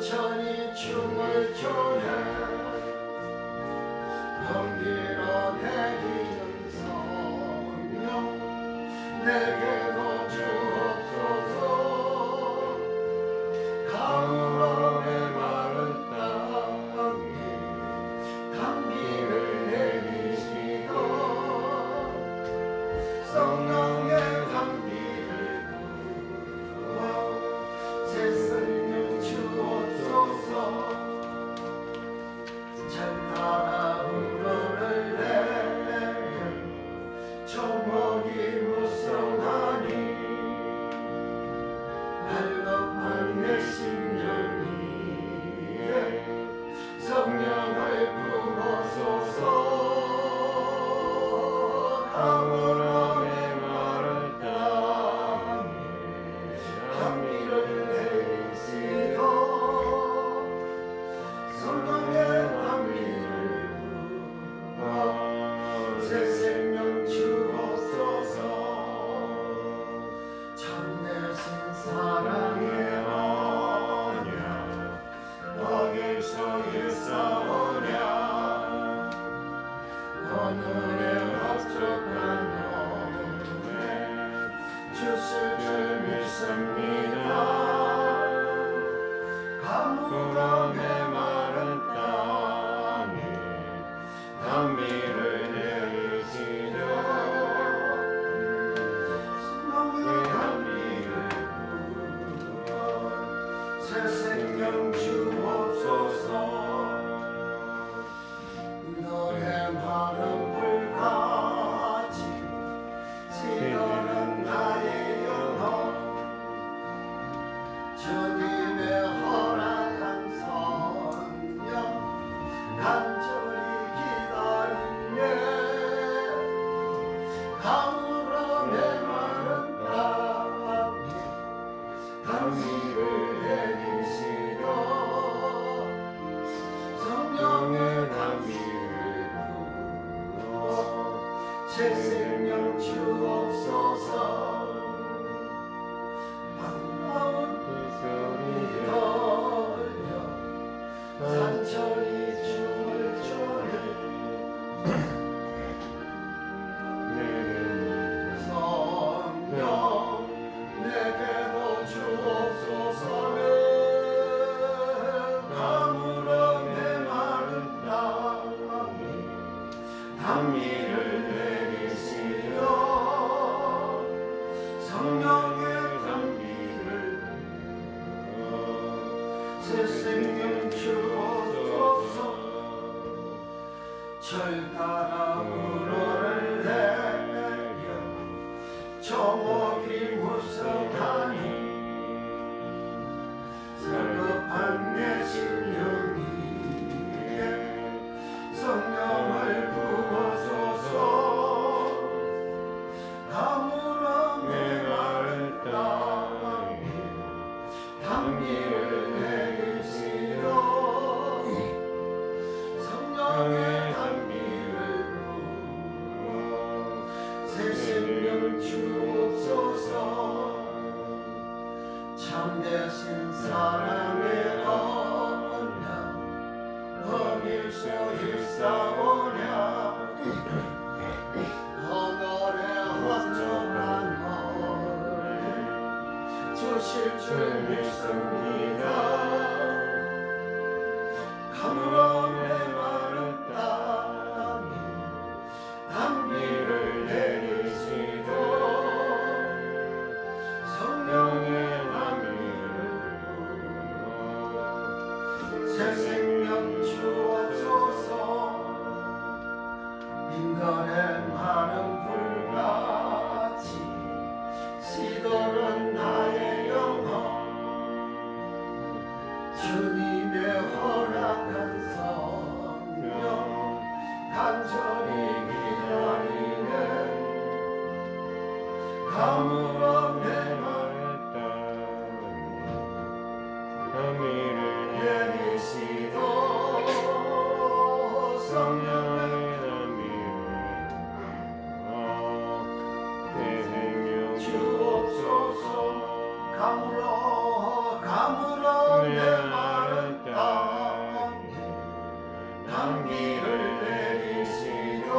천천히 춤을 춰내 번개로 내리는 성령 내게도 주옵소서. 가물어 메마른 땅에 단비를 내리시고 성령의 단비를 부어 새 생명 주옵소서. 잘 따라 우러를 내려 초목이 무성하니 발급한 내 심령 위에 성령을 부어소서. 가물어 메마른 땅에 단비를 내리시고 성령의 단비를 부어 새 생명 주옵소서. 참되신 사랑의 언약 거기서 일사오랴. 오늘의 흡족한 은혜 주실 줄 믿습니다. 가물어 메마른 땅에 단비를 내리시려 성령의 단비를 부어 새 생명 주옵소서. 너의 마른 불같이 시도는 나의 영혼 주님의 허락한 성령 간절히 기다리네. 가물어 메마른 땅에 단비를 내리시려 성령의 단비를 부어 새 생명 주옵소서. 반가운 소리 돌려 산천이 춤을 춰내 성령 내게도 주옵소서. 가물어 메마른 땅에 단비를 내리시려 성령의 단비를 부어 새 생명 주옵소서. 절 따라 우러를 내려 초목이 무성하니 성급한 내 심령 위에 성령을 부어소서. 가물어 메마른 땅에 단비를 내리시려 성령의 단비를 부어 새 생명 주옵소서. 참되신 사랑의 언약 어밀수 일사오랴. 오늘의 흡족한 은혜 주실 줄 믿습니다. 가물어 메마른 땅에 단비를 내리시고 성령의 새 생명 주옵소서. 인간의 마른 불같이 시도는 나의 영혼 주님의 허락한 성령 간절히 기다리네. 가물어 메마른 땅에 단비를 내리시고 성령의 단비를 주옵소서. 가물어 가물어 내 메마른 마른 땅에 단비를 내리시고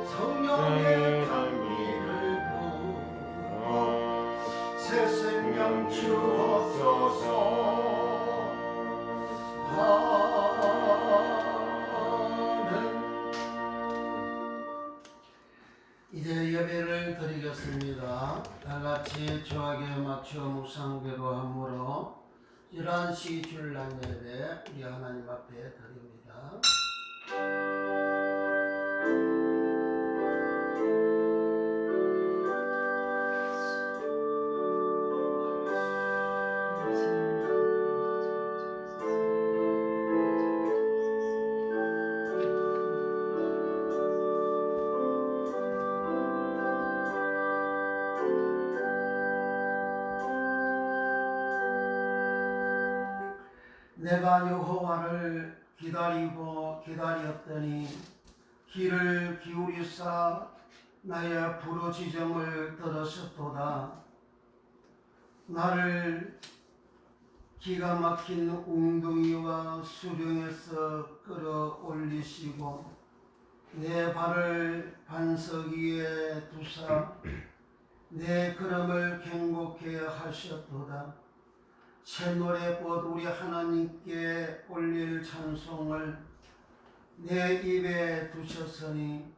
성령의 단비를 부어 새 생명 주옵소서. 이제 예배를 드리겠습니다. 다같이 조하게 맞춰 묵상대로 함으로 11시 주일날 예배 우리 하나님 앞에 드립니다. 내가 여호와를 기다리고 기다렸더니 귀를 기울이사 나의 부르짖음을 들으셨도다. 나를 기가 막힌 웅덩이와 수령에서 끌어올리시고 내 발을 반석 위에 두사 내 걸음을 경고케 하셨도다. 새노래꽃 우리 하나님께 올릴 찬송을 내 입에 두셨으니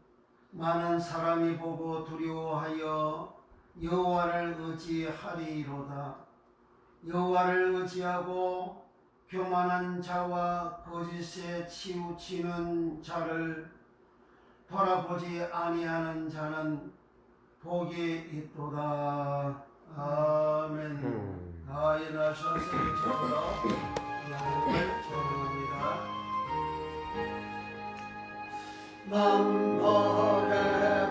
많은 사람이 보고 두려워하여 여호와를 의지하리로다. 여호와를 의지하고 교만한 자와 거짓에 치우치는 자를 돌아보지 아니하는 자는 복이 있도다. 아멘. 일어나셔서 세계적으로 하나님을 찬양합니다. 만벌의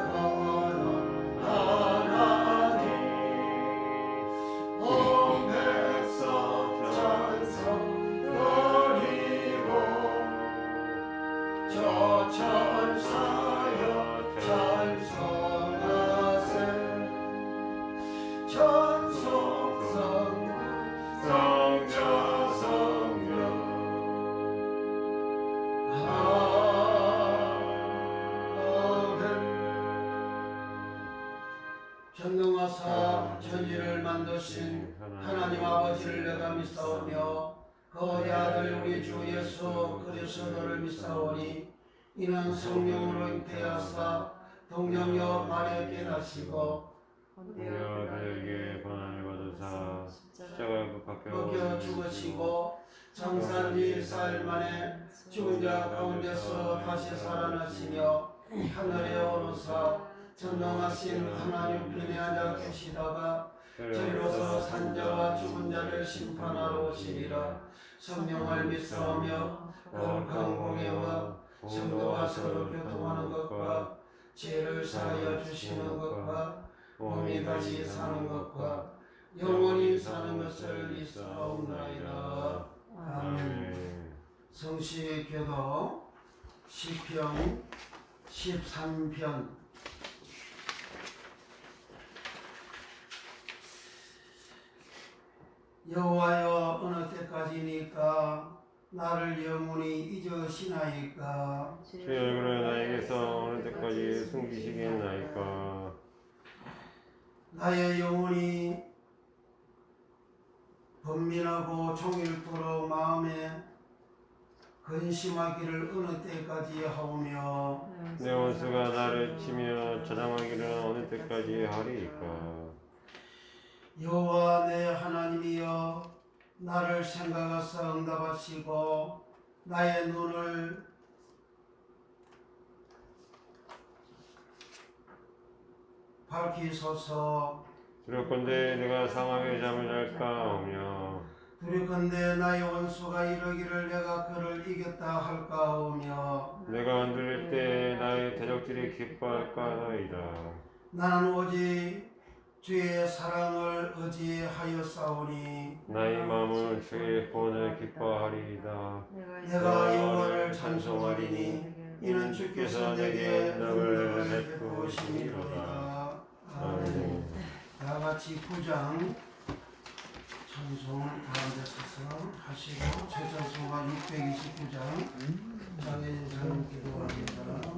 거룩 하나님 온 백성 찬송 드리고 저 천사여 찬송하세. 찬송 성자 성령 전능하사 천지를 만드신 하나님 아버지를 내가 믿사오며 그의 아들 우리 주 예수 그리스도를 믿사오니 이는 성령으로 잉태하사 동정녀 마리아에게 나시고 우리에게 고난을 받으사 십자가에 못 박혀 먹여 죽으시고 장사한 지 4일 만에 죽은 자 가운데서 다시 살아나시며 하늘에 오르사 전능하신 하나님 편에 앉아 계시다가 저리로서 산자와 죽은 자를 심판하러 오시리라. 성령을 믿사오며 거룩한 공예와 성도와 서로 교통하는 것과 죄를 사하여 주시는 것과 몸이 다시 사는 것과 영원히 사는 것을 믿사옵나이다. 아멘. 성시 교독 시편 13편. 여호와여 어느 때까지니까 나를 영원히 잊으시나이까. 주의 얼굴을 나에게서 어느 때까지 숨기시겠나이까. 나의 영혼이 번민하고 종일토록 마음에 근심하기를 어느 때까지 하오며 내 원수가 나를 치며 저장하기를 어느 때까지 하리이까. 여호와 내 하나님이여 나를 생각하사 응답하시고 나의 눈을 밝히소서. 두렵건대 내가 사망의 잠을 잘까 하오며 두렵건대 나의 원수가 이르기를 내가 그를 이겼다 할까 하오며 내가 흔들릴 때 나의 대적들이 기뻐할까 하나이다. 나는 오직 주의 사랑을 의지하였사오니 나의 마음은 주의 구원을 기뻐하리이다. 내가 여호와를 찬송하리니 이는 주께서 내게 능력을 베푸심이로다. 아멘. 다같이 9장 찬송 가운데 서서 하시고 최전소가 629장 장애인 자는 기도합니다.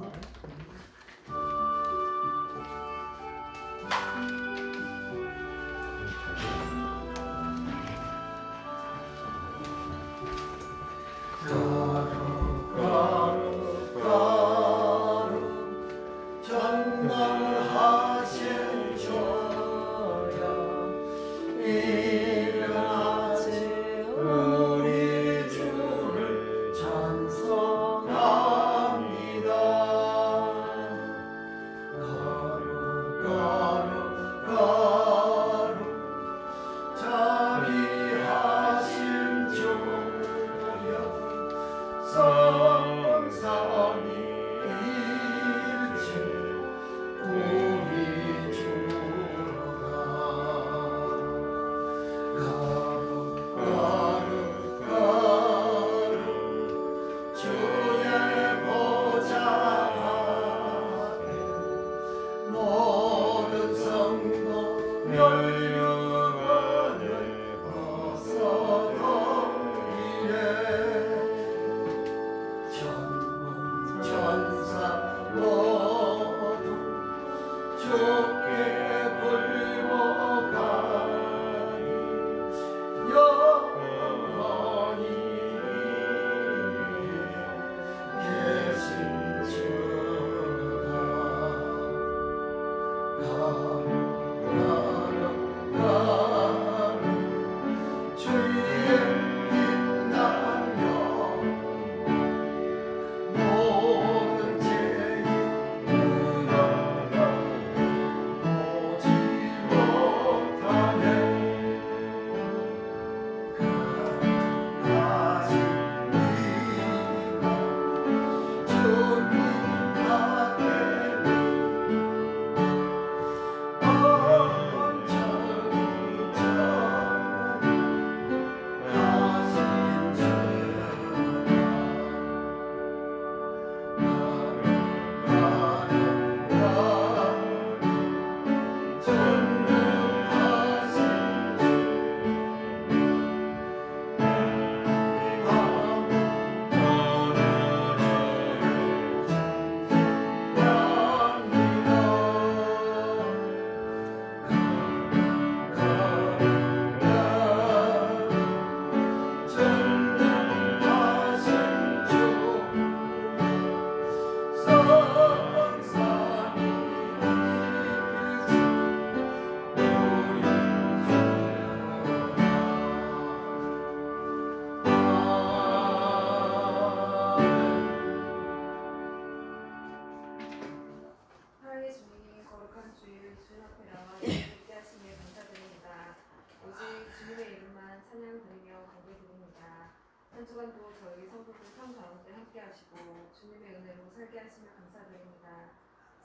한 주간도 저희 성도들 삶 가운데 함께 하시고 주님의 은혜로 살게 하시며 감사드립니다.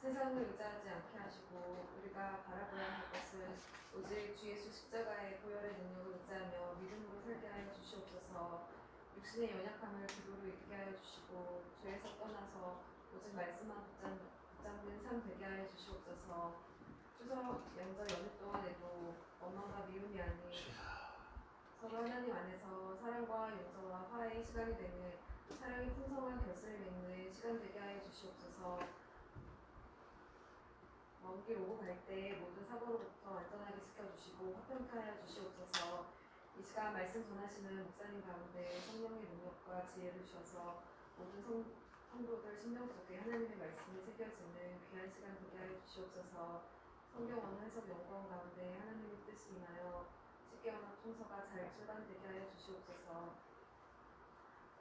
세상을 의지하지 않게 하시고 우리가 바라보아야 할 것은 오직 주 예수 십자가의 보혈의 능력을 의지하며 믿음으로 살게 하여 주시옵소서. 육신의 연약함을 기도로 이기게 하여 주시고 죄에서 떠나서 오직 말씀만 붙잡는 삶 되게 하여 주시옵소서. 추석 명절 연휴 동안에도 원망과 미움이 아닌 서로 하나님 안에서 사랑과 용서와 화해의 시간이 되는 사랑의 풍성한 결실을 맺는 시간 되게 하여 주시옵소서. 먼 길 오고 갈 때 모든 사고로부터 안전하게 지켜주시고 화평케 하여 주시옵소서. 이 시간 말씀 전하시는 목사님 가운데 성령의 능력과 지혜를 주셔서 모든 성도들 심령 속에 하나님의 말씀이 새겨지는 귀한 시간 되게 하여 주시옵소서. 성경 언어 해석 연구원 가운데 하나님의 뜻이 임하여 쉽게 언어 통서가 잘 출간되게 하여 주시옵소서.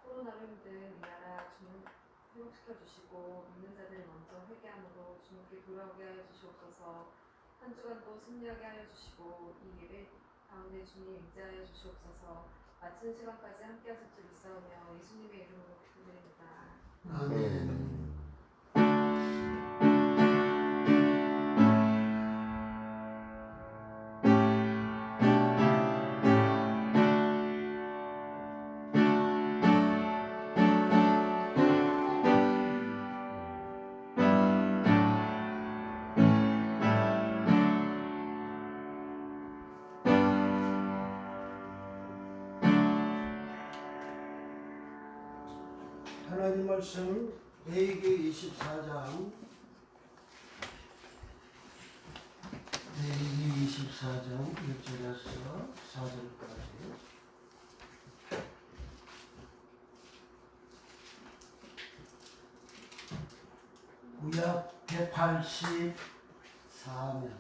코로나로 힘든 이 나라 주님 회복시켜 주시고 믿는 자들 먼저 회개함으로 주님께 돌아오게 하여 주시옵소서. 한 주간도 승리하게 하여 주시고 이 예배 가운데 주님 임재하여 주시옵소서. 마치는 시간까지 함께 하실 줄 믿사오며 예수님의 이름으로 기도드립니다. 아멘. 하나님 말씀 레위기 24장 레위기 24장 1절에서 4절까지 구약 184면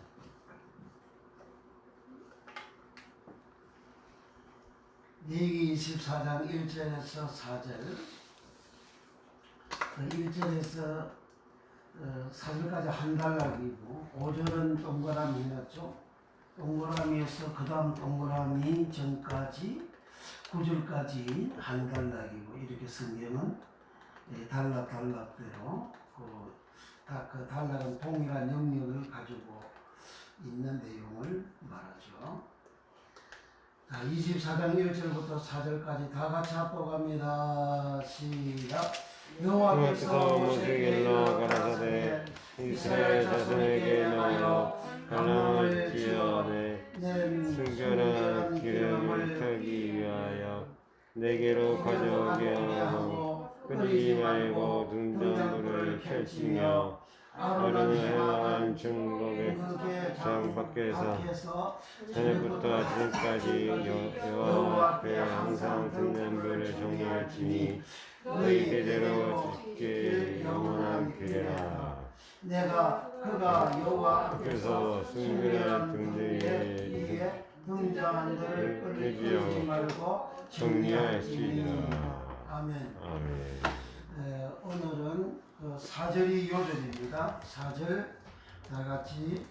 레위기 24장 1절에서 4절 1절에서 4절까지 한 단락이고 5절은 동그라미였죠. 동그라미에서 그 다음 동그라미 전까지 9절까지 한 단락이고 이렇게 성경은 단락대로 그 단락은 동일한 영역을 가지고 있는 내용을 말하죠. 자, 24장 1절부터 4절까지 다 같이 합독합니다. 시작. 여호와께서 모세에게 일러 가라사대 이스라엘 자손에게 말하여 갈망을 지어내 순결한 기름을 펴기 위하여 내게로 가져오게 하고 끊이지 말고 등잔불을 펼치며 아론을 해방한 중복의 장 밖에서 저녁부터 아침까지 여호와 앞에 항상 등잔불을 정리할지니 너희 대대로 지킬 영원한 규례라. 그가 여호와 앞에서 순결한 등대 위에 등잔불을 끊이지 말고 정리할지니라. 아멘. 아멘. 오늘은 4절이 요절입니다. 4절 다 같이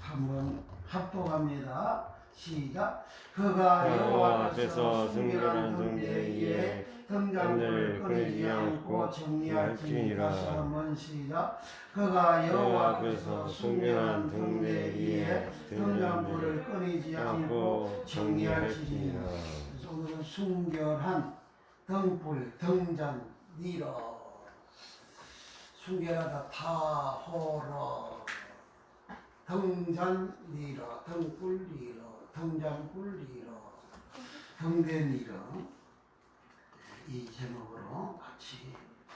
한번 합독합니다. 시작. 그가 여호와 앞에서 순결한 등대 위에 등잔불을 끊이지 않고 정리할지니라. 다시 한번 시작. 그가 여호와 앞에서 순결한 등대 위에 등잔불을 끊이지 않고 정리할지니라. 그래서 오늘은 순결한 등불, 등잔, 니러 순결하다 타호러 등잔 니러 등불 니러 등잔불 니러 등대 니러 이 제목으로 같이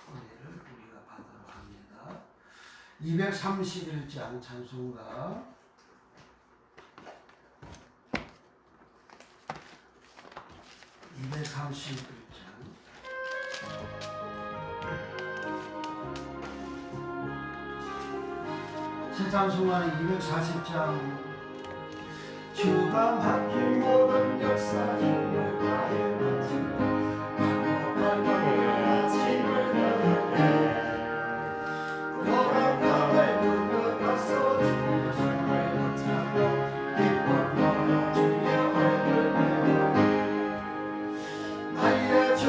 은혜를 우리가 받도록 합니다. 231장 찬송가 231장 새 찬송가는 240장 주가 맡긴 모든 역사를 나의 맡은 나의 주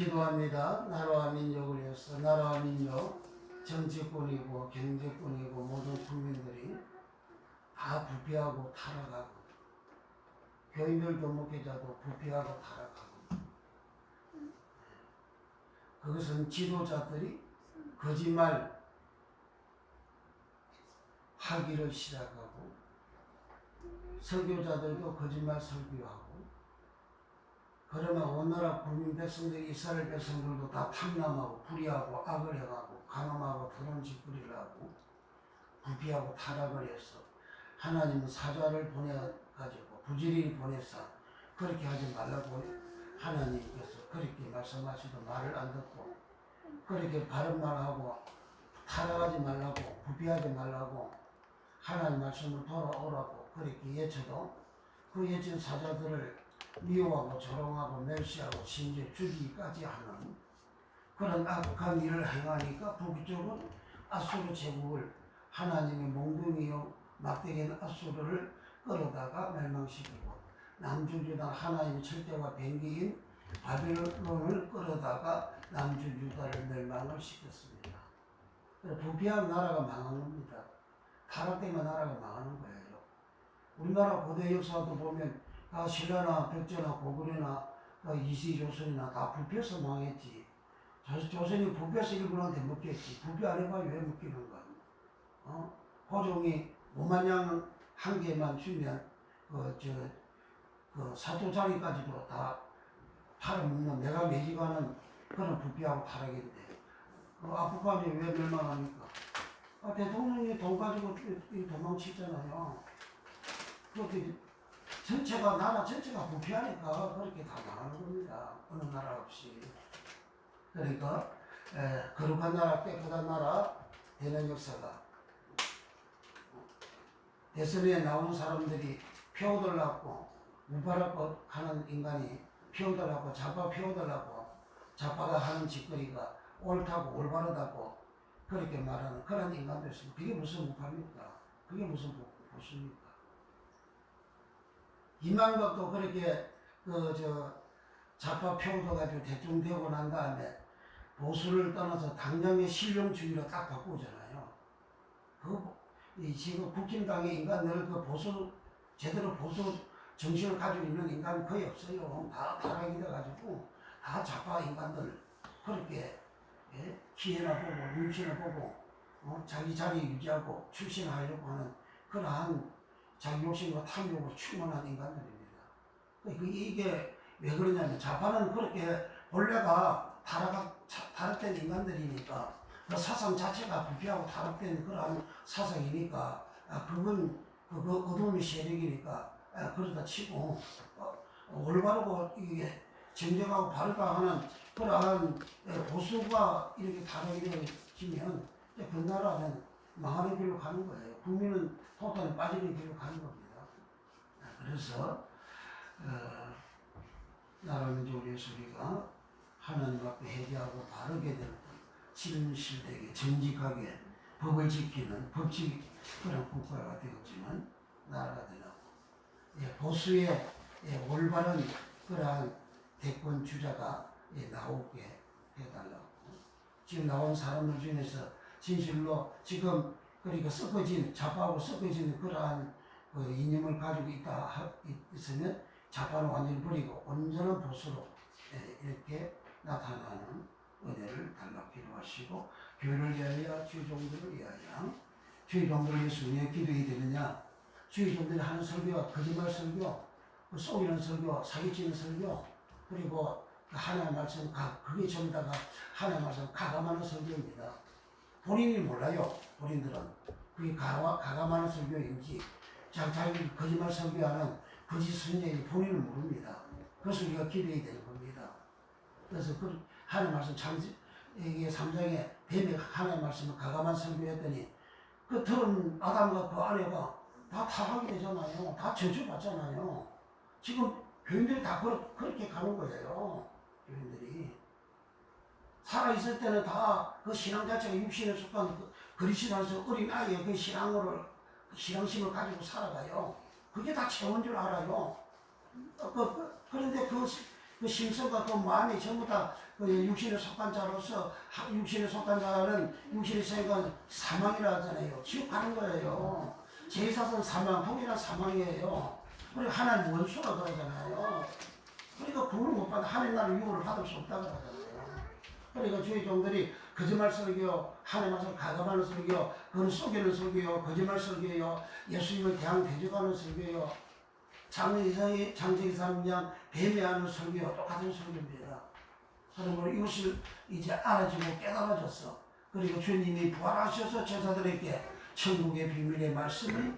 기도합니다. 나라와 민족을 위해서 나라와 민족, 정치권이고 경제권이고 모든 국민들이 다 부패하고 타락하고 교인들도 목회자도 부패하고 타락하고 그것은 지도자들이 거짓말 하기를 시작하고 설교자들도 거짓말 설교하고 그러면 오나라 국민 백성들 이스라엘 백성들도 다 탐람하고 불의하고 악을 해가고 간음하고 더러운 짓거리를 하고 부패하고 타락을 해서 하나님은 사자를 보내가지고 부지런히 보내서 그렇게 하지 말라고 하나님께서 그렇게 말씀하시도 말을 안 듣고 그렇게 바른 말하고 타락하지 말라고 부패하지 말라고 하나님 말씀을 돌아오라고 그렇게 예쳐도 그 예친 사자들을 미워하고 조롱하고 멸시하고 심지어 죽이기까지 하는 그런 악한 일을 행하니까 북쪽은 아수르 제국을 하나님의 몽둥이요 막대기는 아수르를 끌어다가 멸망시키고 남주유다 하나님의 철대와 변기인 바벨론을 끌어다가 남주유다를 멸망을 시켰습니다. 부패한 나라가 망한 겁니다. 타락되면 나라가 망하는 거예요. 우리나라 고대 역사도 보면 다 신라나 백제나 고구려나 이시조선이나 다 부패해서 망했지. 조선이 부패해서 일본한테 먹겠지. 부패 안 해봐 왜 먹기는가? 호종이 5만 양 한 개만 주면 사토자리까지도 다 팔아먹는 내가 매집하는 그런 부패하고 타락인데 아프간이 왜 멸망합니까? 대통령이 돈 가지고 도망치잖아요. 그렇게 전체가 나라 전체가 부패하니까 그렇게 다 망하는 겁니다. 어느 나라 없이. 그러니까 거룩한 나라 깨끗한 나라 되는 역사가 대선에 나온 사람들이 표어들라고 우파라고 하는 인간이 표어들라고 좌파 표어들라고 좌파가 하는 짓거리가 옳다고 올바르다고 그렇게 말하는 그런 인간도 있습니다. 그게 무슨 우파입니까? 그게 무슨 보수입니까? 이만것도 그렇게 좌파 표도 가지고 대충 되고 난 다음에 보수를 떠나서 당장의 실용주의로 딱 바꾸잖아요. 지금 국힘당의 인간들 제대로 보수 정신을 가지고 있는 인간이 거의 없어요. 다 타락이 돼가지고 다 좌파 인간들 그렇게 기회나 보고 눈치나 보고 자기 자리 유지하고 출신하려고 하는 그러한 자기 욕심과 탐욕으로 충만한 인간들입니다. 이게 왜 그러냐면 좌파는 그렇게 본래가 타락된 인간들이니까 그 사상 자체가 부패하고 타락된 그러한 사상이니까 그건 어둠의 세력이니까 그러다 치고 올바르고 이게 정정하고 바르다 하는 그러한 보수가 이렇게 타락이 되어지면 그 나라는 망하는 길로 가는 거예요. 국민은 토탈에 빠지는 길로 가는 겁니다. 그래서 나라는 우리에서 우리가 하나님 앞에 회개하고 바르게 되는 진실되게 정직하게 법을 지키는 법칙 그런 국가가 되었지만 나라가 되라고 보수의 올바른 그러한 대권 주자가 나오게 해달라고 지금 나온 사람들 중에서 진실로 지금 그러니까 섞어진 좌파하고 섞어진 그러한 이념을 가지고 있으면 좌파는 완전히 버리고 온전한 보수로 이렇게 나타나는 은혜를 달라 기도하시고 교회를 위하여 주의 종들을 위하여 주의 종들을 위해서 왜 기도해야 되느냐 주의 종들이 하는 설교가 거짓말 설교 속이는 설교 사기치는 설교 그리고 하나님의 말씀 그게 전부 다가 하나님의 말씀 가감하는 설교입니다. 본인이 몰라요. 본인들은 그게 가감하는 설교인지 자기 거짓말 설교하는 거짓 선생이 본인은 모릅니다. 그래서 우리가 기도해야 되는 겁니다. 그래서 하나님 말씀 이게 3장에 뱀이 하나님 말씀을 가감한 설교했더니 그 들은 아담과 그 아내가 다 타락이 되잖아요. 다 저주받잖아요. 지금 교인들이 다 그렇게 가는 거예요. 교인들이 살아있을 때는 다 그 신앙 자체가 육신에 속한 그리스도에서 어린 아이의 그 신앙심을 가지고 살아가요. 그게 다 채운 줄 알아요. 그런데 그 심성과 그 마음이 전부 다 육신에 속한 자로서 육신에 속한 자는 육신의 생각은 사망이라 하잖아요. 지옥 가는 거예요. 제사는 사망, 통일한 사망이에요. 그리고 하나님 원수라 그러잖아요. 그러니까 구원을 못 받아 하나님 나라의 유업을 받을 수 없다고 하잖아요. 그러니까 주의 종들이 거짓말 설교, 하나님 앞에서 가감하는 설교, 그걸 속이는 설교요, 거짓말 설교요, 예수님을 대항 대적하는 설교요, 장세기 3장 배매하는 설교요, 똑같은 설교입니다. 그러므로 이것을 이제 알아지고 깨달아졌어. 그리고 주님이 부활하셔서 제자들에게 천국의 비밀의 말씀이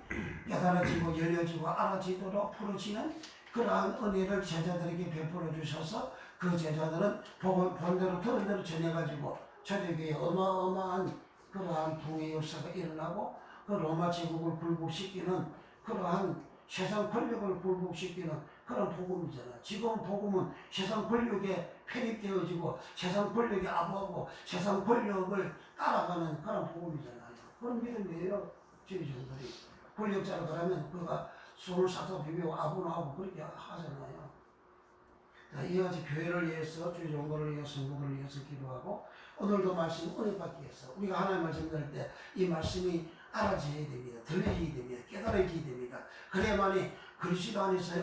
깨달아지고 열려지고 알아지도록 풀어지는 그러한 은혜를 제자들에게 베풀어 주셔서 그 제자들은 본대로 들은 대로 전해가지고 초대교회에 어마어마한 그러한 부의 역사가 일어나고 그 로마 제국을 굴복시키는 그러한 세상 권력을 굴복시키는 그런 복음이잖아. 지금 복음은 세상 권력에 편입되어지고 세상 권력에 아부하고 세상 권력을 따라가는 그런 복음이잖아요. 그런 믿음이에요. 저희 종들이 권력자로 그러면 그가 손을 싹싹 비비고 아부나하고 그렇게 하잖아요. 이어지 교회를 위해서 주의 종들을 위해서 성도들을 위해서 기도하고 오늘도 말씀 은혜 받기 위해서 우리가 하나님 말씀 들을 때 이 말씀이 알아져야 됩니다. 들려져야 됩니다. 깨달아져야 됩니다. 그래야만이 그리스도 안에서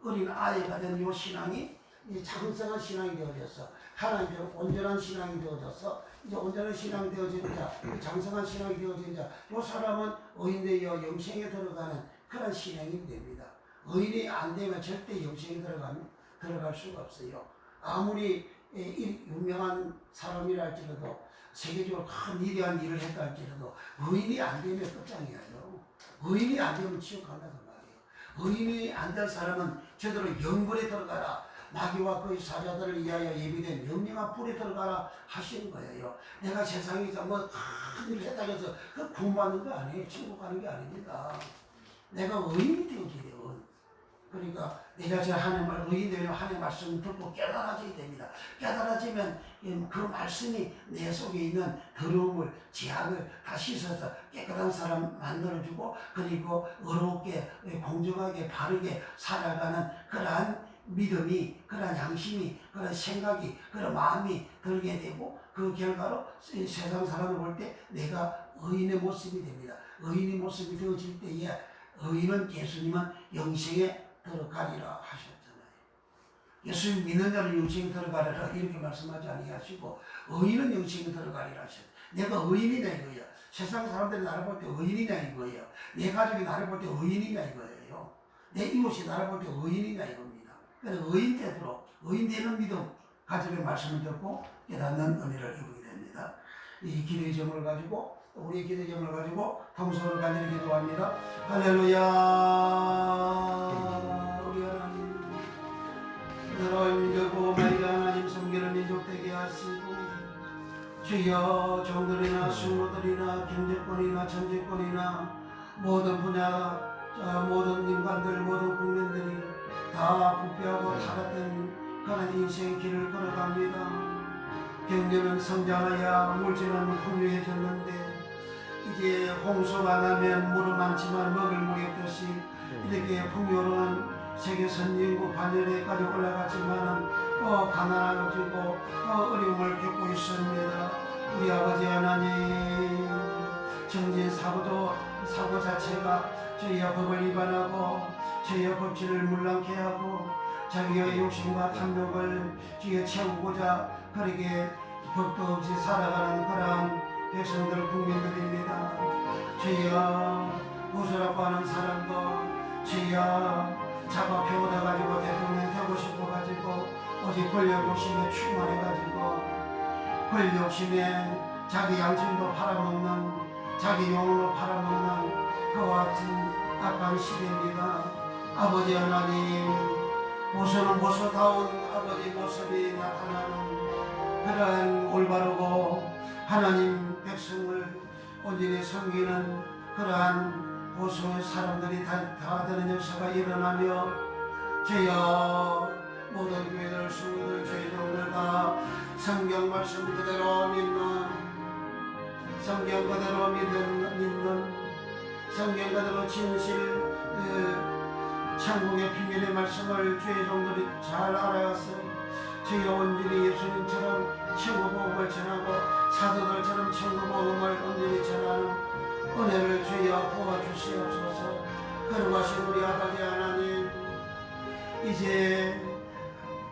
어린 아이가 된 이 신앙이 이제 장성한 신앙이 되어져서 하나님께로 온전한 신앙이 되어져서 이제 온전한 신앙이 되어지자 장성한 신앙이 되어지자 이 사람은 의인되어 영생에 들어가는 그런 신앙이 됩니다. 의인이 안 되면 절대 영생에 들어갈 수가 없어요. 아무리 유명한 사람이라 할지라도 세계적으로 큰 위대한 일을 했다 할지라도 의인이 안 되면 끝장이에요. 의인이 안 되면 지옥 간다는 말이에요. 의인이 안 될 사람은 제대로 영불에 들어가라. 마귀와 그의 사자들을 위하여 예비된 명령한 불에 들어가라 하시는 거예요. 내가 세상에서 큰 일을 했다고 해서 그 구원받는 거 아니에요. 천국 가는 게 아닙니다. 내가 의인이 되어져야 돼요. 그러니까 내 자신 하나님을 의인 되면 하나님의 말씀을 듣고 깨달아져야 됩니다. 깨달아지면 그 말씀이 내 속에 있는 더러움을, 죄악을 다 씻어서 깨끗한 사람 만들어주고 그리고 의롭게, 공정하게, 바르게 살아가는 그러한 믿음이, 그러한 양심이, 그런 생각이, 그런 마음이 들게 되고 그 결과로 세상 사람을 볼 때 내가 의인의 모습이 됩니다. 의인의 모습이 되어질 때에 의인은 예수님은 영생에 들어가리라 하셨잖아요. 예수님 믿는 자는 영생에 들어가리라 이렇게 말씀하지 아니하시고 의인은 영생에 들어가리라 하셨어요. 내가 의인이냐 이거예요. 세상 사람들이 나를 볼 때 의인이냐 이거예요. 내 가족이 나를 볼 때 의인이냐 이거예요. 내 이웃이 나를 볼 때 의인이냐 이겁니다. 그래서 의인 되도록 의인 되는 믿음 가지고 말씀을 듣고 깨닫는 은혜를 입게 됩니다. 이 기도의 점을 가지고 우리의 기도의 점을 가지고 통성으로 간절히 기도합니다. 할렐루야. 우리 하나님 나라의 민족고 마이가 하나님 섬기는 민족 되게 하시고 주여 종들이나 숙모들이나 경제권이나 정제권이나 모든 분야 모든 인간들 모든 국민들이 다 부패하고 타락된 그런 인생의 길을 걸어갑니다. 경제는 성장하여 물질은 풍요해졌는데 이제 홍수가 나면 물은 많지만 먹을 물이 없듯이 이렇게 풍요로운 세계 선진국 반열에까지 올라갔지만은 가난하고 어려움을 겪고 있습니다. 우리 아버지 하나님 정진 사고 자체가 저희의 법을 위반하고 저희의 법칙을 물랑케 하고 자기의 욕심과 탐욕을 주에 채우고자 그렇게 법도 없이 살아가는 그러한 백성들 국민들입니다. 주여 무소라고 하는 사람도 주여 자가 배워다가지고 대통령 되고 싶어가지고 오직 권력 욕심에 충만해가지고 권력 욕심에 자기 양심도 팔아먹는 자기 영혼도 팔아먹는 그와 같은 악한 시대입니다. 아버지 하나님 모습은 모습다운 아버지 모습이 나타나는 그러한 올바르고 하나님 백성을 온전히 섬기는 그러한 보수의 사람들이 다 되는 역사가 일어나며 주여 모든 교회들 성도들 죄종들 다 성경 말씀 그대로 믿는 성경 그대로 믿는 성경 그대로 진실 천국의 비밀의 말씀을 주의 종들이 잘 알아서 주여 온전히 예수님처럼 천국복음을 전하고 사도들처럼 천국복음을 온전히 전하는 은혜를 주여 부어주시옵소서. 거룩하신 우리 아버지 하나님, 이제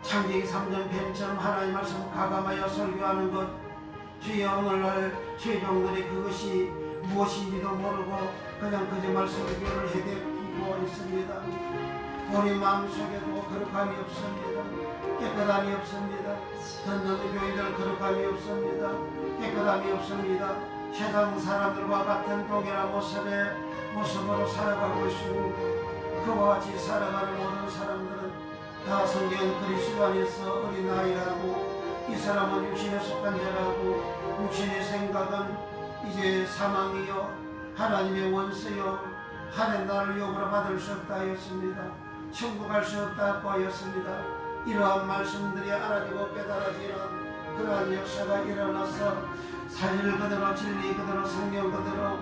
창세기 3장 뱀처럼 하나님 말씀 가감하여 설교하는 것, 주여 오늘날 최종들이 그것이 무엇인지도 모르고 그냥 거짓말 설교를 해대고 있습니다. 본인 마음속에도 거룩함이 없습니다. 깨끗함이 없습니다. 듣는 교인들 거룩함이 없습니다. 깨끗함이 없습니다. 세상 사람들과 같은 동일한 모습으로 살아가고 있습니다. 그와 같이 살아가는 모든 사람들은 다 성경 그리스도 안에서 어린아이라고, 이 사람은 육신의 습관자라고, 육신의 생각은 이제 사망이요 하나님의 원수요 하나님 나를 욕으로 받을 수 없다 하였습니다. 천국 갈 수 없다고 하였습니다. 이러한 말씀들이 알아지고 깨달아지는 그러한 역사가 일어나서 사실 그대로 진리 그대로 성경 그대로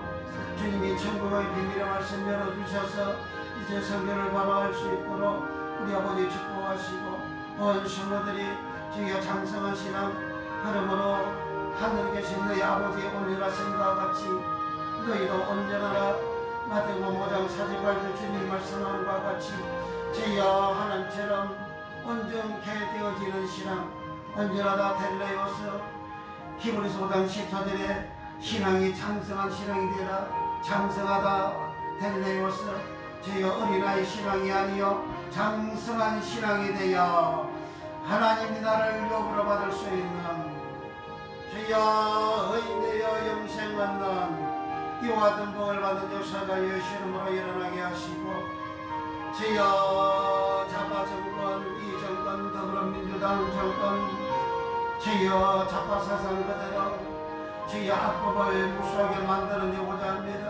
주님이 천국의 비밀의 말씀 열어주셔서 이제 성경을 바로할 수 있도록 우리 아버지 축복하시고 온 성도들이 주의 장성한 신앙, 그러므로 하늘에 계신 너희 아버지의 온유라 생각과 같이 너희도 언제나 마태복음 5장 48절 주님 말씀한 것 같이 주여 하나님처럼 온전케 되어지는 신앙, 언제나 다 델레오스 히브리서 5장 14절에 신앙이 장성한 신앙이 되라. 장성하다 델레오스, 주여 어린아이 신앙이 아니요 장성한 신앙이 되어 하나님이 나를 욕으로 받을 수 있는 주여 의인되어 영생 얻는 이와 같은 복을 받은 역사가 예수 이름으로 일어나게 하시고, 주여 좌파 정권, 이 정권, 더불어민주당 정권, 주여 좌파 사상 그대로 주여 악법을 무수하게 만들어내고자 합니다.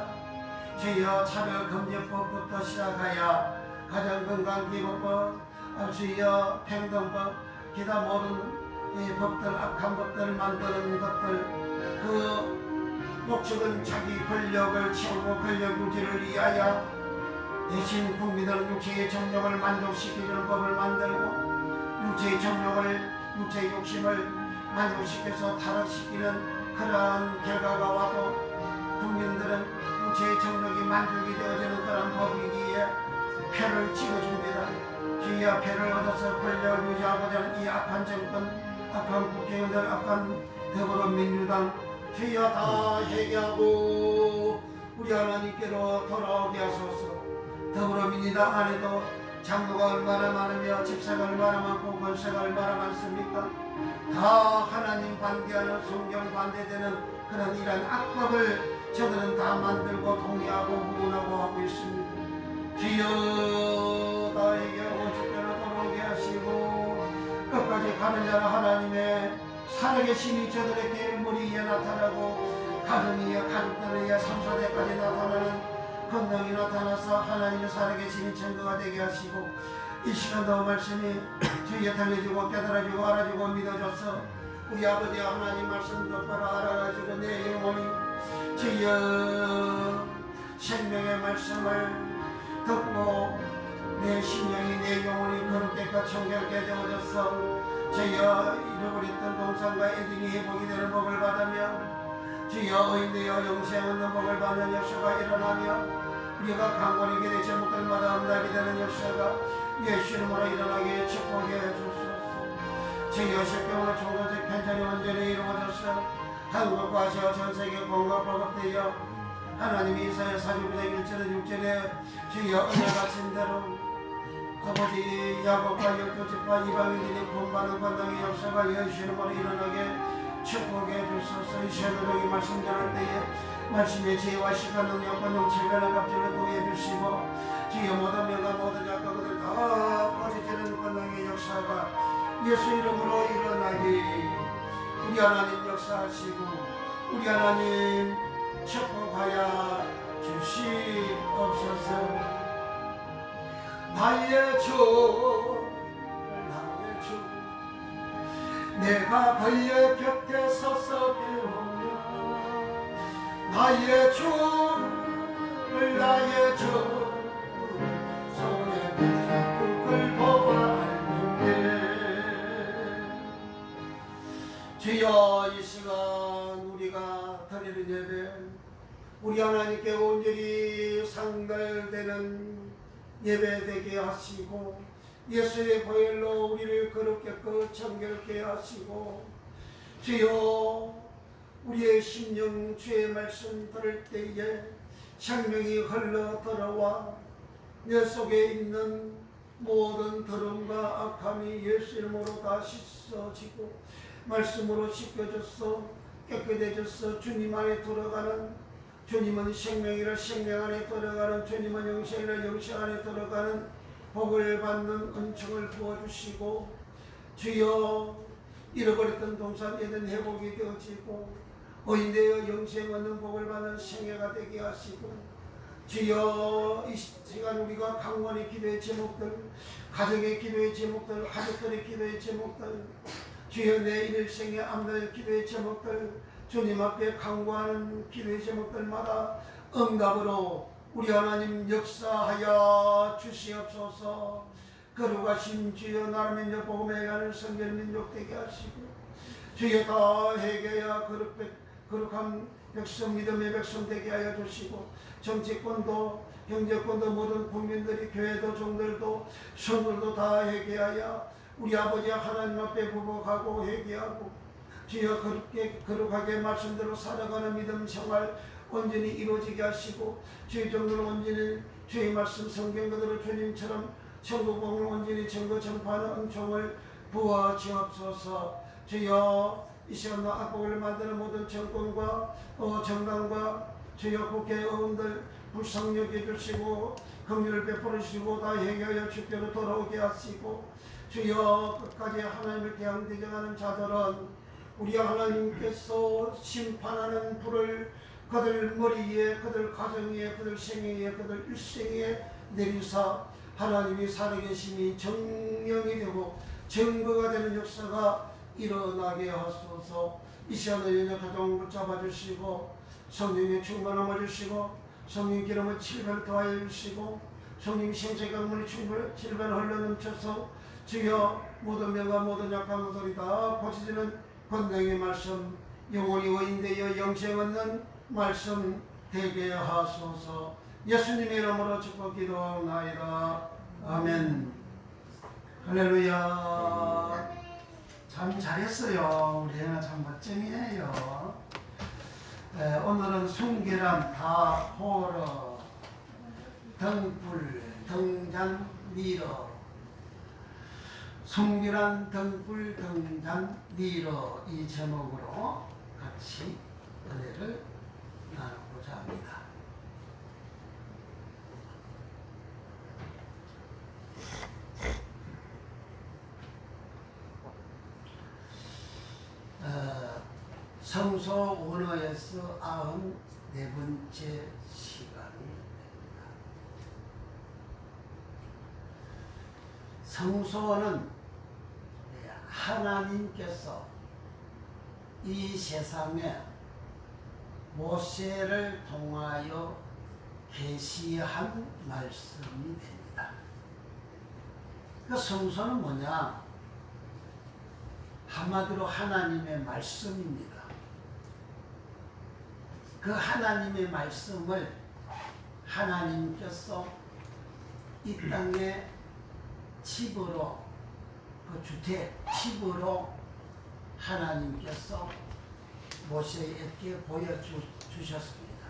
주여 차별금지법부터 시작하여 가정건강기본법, 주여 평등법, 기타 모든 이 법들, 악한 법들을 만드는 것들, 그 목적은 자기 권력을 채우고 권력 유지를 위하여 대신 국민들은 육체의 정욕을 만족시키는 법을 만들고 육체의 정욕을, 육체의 욕심을 만족시켜서 타락시키는 그러한 결과가 와도 국민들은 육체의 정욕이 만족이 되어지는 그런 법이기에 표를 찍어줍니다. 주여 표를 얻어서 권력을 유지하고자 하는 이 악한 정권, 악한 국회의원들, 악한 더불어민주당, 주여 다 회개하고 우리 하나님께로 돌아오게 하소서. 더불어민주당 안에도 장로가 얼마나 많으며 집사가 얼마나 많고 권세가 얼마나 많습니까? 다 하나님 반대하는, 성경 반대되는 그런 이런 악법을 저들은 다 만들고 동의하고 후원하고 하고 있습니다. 주여 다 회개하고 주께로 돌아오게 하시고 끝까지 가는 자는 하나님의 살아계심이 저들에게 머리 위에 나타나고 가정 위에, 가족들 위에 3, 4대까지 나타나는 권능이 나타나서 하나님의 살아계심이 증거가 되게 하시고, 이 시간도 말씀이 주위에 달려주고 깨달아주고 알아주고 믿어줘서 우리 아버지 하나님 말씀 똑바로 알아가지고 내 영혼이 주여 생명의 말씀을 듣고 내 심령이, 내 영혼이 거룩하고 청결케 되어져서 주여 잃어버렸던 동산과 에덴이 회복이 되는 복을 받으며 주여 의인되어 영생 얻는 복을 받는 역사가 일어나며 우리가 강권하게 된 제목들마다 응답이 되는 역사가 예수 이름으로 일어나게 축복해 주소서. 주여 십경으로 총동적 편찬이 완전히 이루어져서 한국과 아시아 전세계 공과 보급되어 하나님이 이사야 49장 1절에 6절에 주여 은혜 같은 대로 아버지 야곱과 열두집과 이방인들이 구원받는 권능의 역사가 예수 이름으로 일어나게 축복해 주소서. 이 새벽에 말씀 전할 때에 말씀의 지혜와 시간 능력과 넘치는 갑질을 도해 주시고 주여 모든 명과 모든 약과 그들 다 퍼지는 권능의 역사가 예수 이름으로 일어나기 우리 하나님 역사하시고 우리 하나님 축복하여 주시옵소서. 나의 주 나의 주 내가 그의 곁에 서서 배우며 나의 주를 나의 주 손에 붙은 그걸 보아 알는데 주여 이 시간 우리가 드리는 예배 우리 하나님께 온전히 상달되는 예배 되게 하시고 예수의 보혈로 우리를 거룩게 정결케 하시고 주여 우리의 심령 주의 말씀 들을 때에 생명이 흘러 들어와 내 속에 있는 모든 더러움과 악함이 예수 이름으로 다 씻어지고 말씀으로 씻겨졌어 깨끗해졌어. 주님 안에 들어가는 주님은 생명이라 생명 안에 들어가는 주님은 영생이라 영생 안에 들어가는 복을 받는 은총을 부어주시고 주여 잃어버렸던 동산 에덴 회복이 되어지고 의인되어 영생 얻는 복을 받는 생애가 되게 하시고 주여 이 시간 우리가 강원의 기도의 제목들 가정의 기도의 제목들 가족들의 기도의 제목들 주여 내 일생의 암들 기도의 제목들 주님 앞에 강구하는 기도의 제목들마다 응답으로 우리 하나님 역사하여 주시옵소서. 거룩하신 주여 나라민 복음에 가는 성결민족 되게 하시고 주여 다 회개야 거룩한 백성 믿음의 백성 되게 하여 주시고 정치권도 경제권도 모든 국민들이 교회도 종들도 성들도 다 회개하여 우리 아버지 하나님 앞에 부복하고 회개하고 주여 거룩하게 말씀대로 살아가는 믿음 생활 온전히 이루어지게 하시고 주의 정도를 온전히 주의 말씀 성경 그대로 주님처럼 천국복음을 온전히 전거 전파하는 은총을 부어 주옵소서. 주여 이 시간도 악복을 만드는 모든 정권과 정당과 주여 국회의원들 불쌍히 여겨주시고 긍휼을 베풀어 주시고 다 해결하여 주께로 돌아오게 하시고 주여 끝까지 하나님을 대항대적하는 자들은 우리 하나님께서 심판하는 불을 그들 머리 위에 그들 가정 위에 그들 생애 위에 그들 일생에 내리사 하나님이 살아계심이 정령이 되고 증거가 되는 역사가 일어나게 하소서. 이 시간에 연약 가정을 붙잡아 주시고 성령의 충만함을 주시고 성령 기름을 7배를 더하여 주시고 성령 생체 강물이 7배를 흘러넘쳐서 주여 모든 명과 모든 약한 것들이 다 고쳐지는 권능의 말씀 영원히 의인되어 영생 얻는 말씀 되게 하소서. 예수님의 이름으로 축복 기도하옵나이다. 아멘. 할렐루야. 참 잘했어요. 우리 애나 참 멋쟁이에요. 오늘은 순결함 다호러 등불 등잔 미러 순결한 등불 등잔 미러 이 제목으로 같이 은혜를 나누고자 합니다. 성소 원어에서 94번째 시간이 됩니다. 성소는 하나님께서 이 세상에 모세를 통하여 계시한 말씀이 됩니다. 그 성소는 뭐냐? 한마디로 하나님의 말씀입니다. 그 하나님의 말씀을 하나님께서 이 땅에 집으로 그 주택 집으로 하나님께서 모세에게 보여주셨습니다.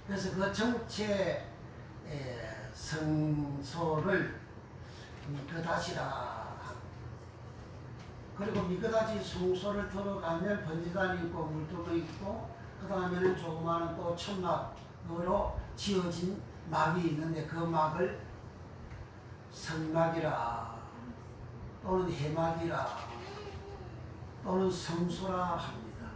그래서 그 전체 성소를 미끄다시라. 그리고 미끄다지 성소를 들어가면 번지단이 있고 물두멍이 있고 그 다음에는 조그마한 또 천막으로 지어진 막이 있는데 그 막을 성막이라 또는 해막이라 또는 성소라 합니다.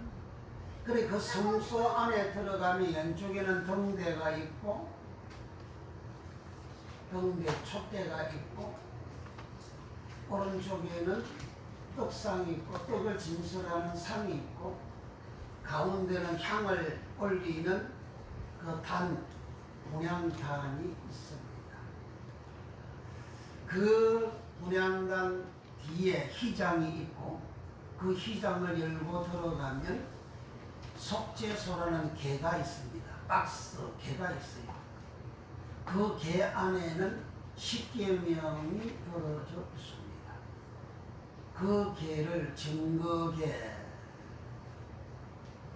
그래 그 성소 안에 들어가면 왼쪽에는 등대가 있고 등대 촛대가 있고 오른쪽에는 떡상이 있고 떡을 진설하는 상이 있고 가운데는 향을 올리는 그 분향단이 있습니다. 그 분향단 뒤에 휘장이 있고 그 휘장을 열고 들어가면 속죄소라는 개가 있습니다. 박스 개가 있어요. 그 개 안에는 십계명이 들어져 있습니다. 그 개를 증거개라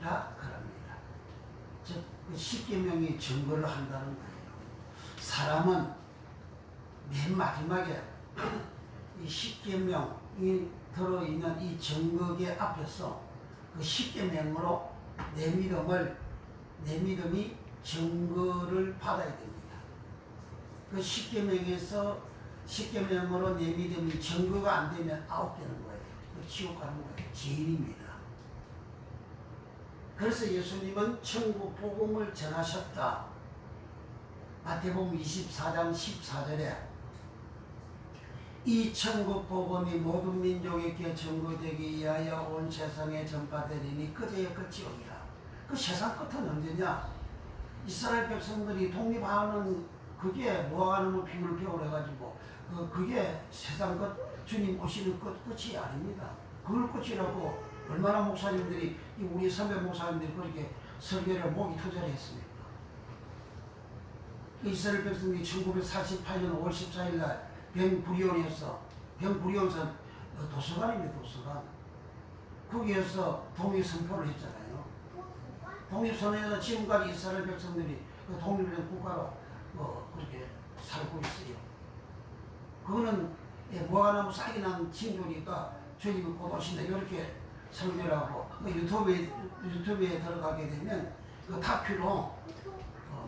그럽니다. 즉, 그 십계명이 증거를 한다는 거예요. 사람은 맨 마지막에 이 십계명이 들어있는 이 증거개 앞에서 그 십계명으로 내 믿음이 증거를 받아야 됩니다. 그 십계명으로 내 믿음이 증거가 안 되면 아웃되는 거예요. 지옥 가는 거예요. 죄인입니다. 그래서 예수님은 천국 복음을 전하셨다. 마태복음 24장 14절에 이 천국 복음이 모든 민족에게 전거되기 위하여 온 세상에 전파되리니 그제야 끝이 오리라. 그 세상 끝은 언제냐? 이스라엘 백성들이 독립하는 그게 뭐하는 비유를 배우려가지고 그게 세상 끝, 주님 오시는 끝이 아닙니다. 그걸 끝이라고 얼마나 목사님들이, 우리 선배 목사님들이 그렇게 설교를 목이 터져했습니다. 이스라엘 백성들이 1948년 5월 14일 날 병부리온에서 도서관입니다. 도서관. 거기에서 독립선포를 했잖아요. 독립선언에서 지금까지 이스라엘 백성들이 그 독립된 국가로 그렇게 살고 있어요. 그거는 무화과나무 싹이 난 징조니까 주님이 곧 오신다 이렇게 설교를 하고 유튜브에 들어가게 되면 그 다큐로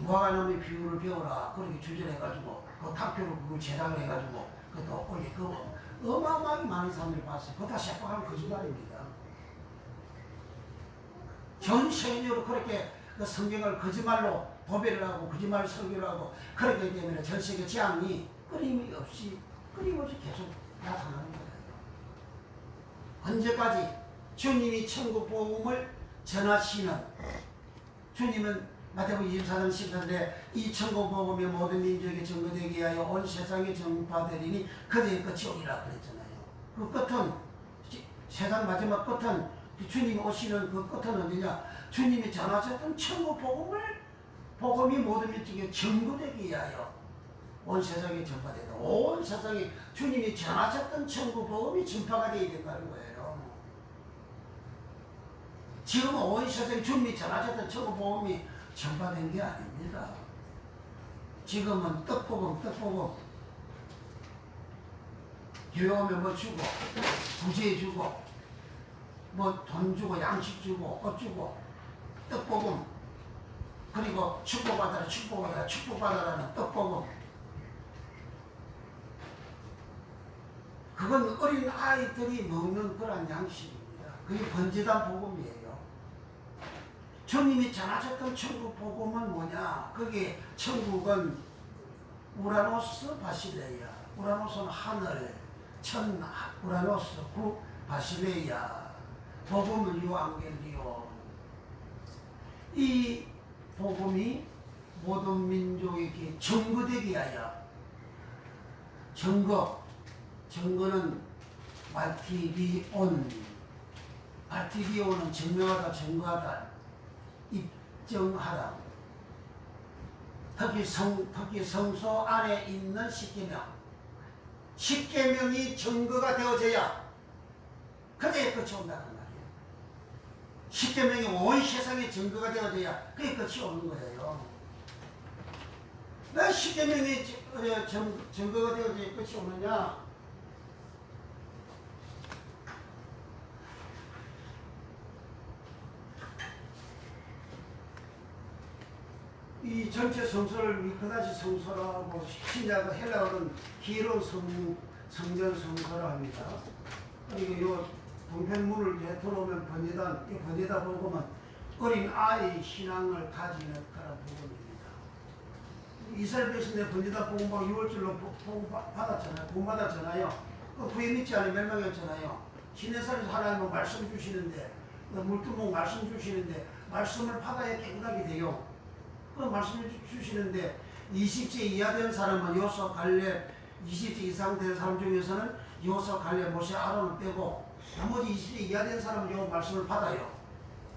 무화과나무의 비유를 배워라 그렇게 주제를 해가지고 그 다큐로 그걸 제작을 해가지고 그것도 올리 어마어마하게 많은 사람들이 봤어요. 그거 다 새빨간 거짓말입니다. 전 세계적으로 그렇게 그 성경을 거짓말로 도배를 하고 거짓말 설교를 하고 그렇기 때문에 전 세계 재앙이 끊임없이 계속 나타나는 거예요. 언제까지 주님이 천국 복음을 전하시는, 주님은 마태복음 24장 14절에 이 천국 복음이 모든 민족에게 전거되기 위하여 온 세상에 전파되리니 그대의 끝이 오리라 그랬잖아요. 그 끝은 세상 마지막 끝은 주님이 오시는 그 끝은 언제냐? 주님이 전하셨던 천국 복음이 모든 민족에게 전거되기 위하여 온 세상에 전파되다. 온 세상에 주님이 전하셨던 천국 복음이 전파가 되어야 된다는 거예요. 지금은 온 세상에 주님이 전하셨던 천국 복음이 전파된 게 아닙니다. 지금은 떡복음 교회 오면 뭐 주고 부재 주고 뭐 돈 주고 양식 주고 옷 주고 떡복음, 그리고 축복받아라는 떡복음. 그건 어린 아이들이 먹는 그런 양식입니다. 그게 번제단 복음이에요. 주님이 전하셨던 천국 복음은 뭐냐? 그게 천국은 우라노스 바실레야. 우라노스는 하늘, 우라노스 바실레야. 복음은 유앙겔리온. 이 복음이 모든 민족에게 증거되기 위하여, 증거는 말티비온은 증명하다, 증거하다, 입증하다. 특히 성소 안에 있는 십계명이 증거가 되어져야 그때의 끝이 온다는 말이에요. 십계명이 온 세상에 증거가 되어져야 그게 끝이 오는 거예요. 왜 십계명이 증거가 되어져야 끝이 오느냐? 이 전체 성소를 미크다시 성소라고 신약의 헬라어는 기로 성전 성소라 합니다. 그리고 요 동편문을 들어오면 번제단 복음은 어린 아이 신앙을 가지는 그런 복음입니다. 이스라엘 백성들 번제단 복음방 6월절로 복음 받았잖아요. 부에 믿지 않으면 멸망했잖아요. 시내산에서 하나님은 말씀 주시는데, 물두멍 말씀 주시는데 말씀을 받아야 깨끗하게 돼요. 그 말씀을 주시는데 20세 이하 된 사람은 여호수아 갈렙, 20세 이상 된 사람 중에서는 여호수아 갈렙, 모세, 아론을 빼고 나머지 20세 이하 된 사람은 요 말씀을 받아요.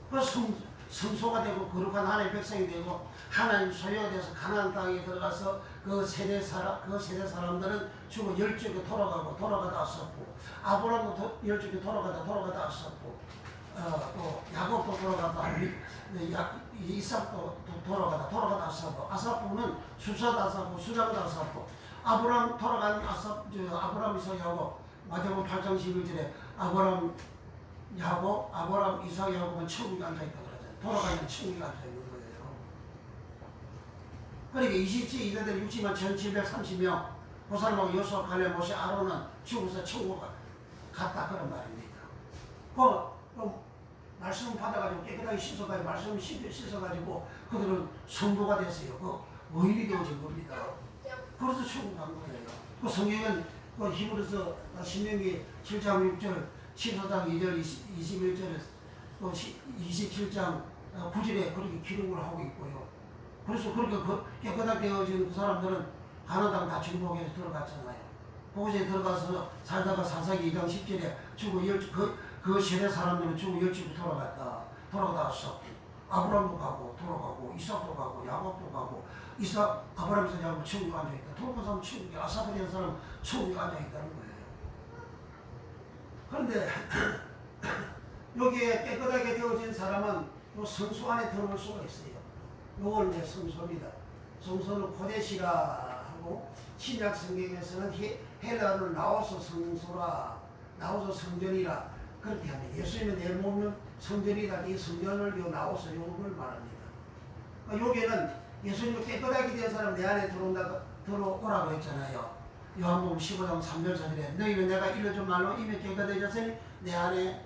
그래서 성소가 되고 거룩한 하나님의 백성이 되고 하나님 소유가 돼서 가나안 땅에 들어가서 그 세대 사람들은 죽어 열쪽에 돌아가다 왔었고, 아브라함도 열쪽에 돌아가다 왔었고, 또 야곱도 돌아가다, 이삭도 돌아가다 왔었고, 아사프는 수사다 왔었고, 수장다 왔었고, 아브라함 돌아간 아브라함, 이삭, 야곱, 마태복음 8장 11절에 아브라함, 이삭, 야곱은 천국에 앉아있다 그러잖아요. 돌아가면 천국에 앉아있는 거예요. 그러니까 20세 이자들 60만 1730명, 그 사람하고 여수와 갈렙, 모세, 아론은 죽어서 천국 갔다 그런 말입니다. 그 말씀 받아가지고 깨끗하게 씻어가지고 말씀 씻어가지고 그들은 성도가 됐어요. 그 의인이 되어진 겁니다. 그래서 천국 간 거예요. 그 성경은 그 히브리서 신명기 7장 6절, 14장 2절, 21절, 또 27장 9절에 그렇게 기록을 하고 있고요. 그래서 그렇게 깨끗하게 되어진 그 사람들은 가나안 땅 다 정복해서 들어갔잖아요. 그곳에 들어가서 살다가 사사기 2장 10절에 죽어 그 세대 사람들은 죽어 열집으로 돌아다 왔어. 아브라함도 가고 돌아가고 이삭도 가고 야곱도 가고 아브라함에서 야곱 천국에 앉아있다. 돌아간 사람 천국에, 아사프에 한 사람 천국에 앉아있다는 거예요. 그런데 여기에 깨끗하게 되어진 사람은 요 성소 안에 들어올 수가 있어요. 요걸 이제 성소입니다. 성소는 코데시라 하고, 신약 성경에서는 헬라어를 나오서 성소라, 나오서 성전이라 그렇게 합니다. 예수님은 내 몸은 성전이다. 이 성전을 요 나오서 요걸 말합니다. 여기에는 예수님이 깨끗하게 된 사람 내 안에 들어오라고 했잖아요. 요한복음 15장 3절 4절에 너희는 내가 일러준 말로 이미 깨끗해졌으니 내 안에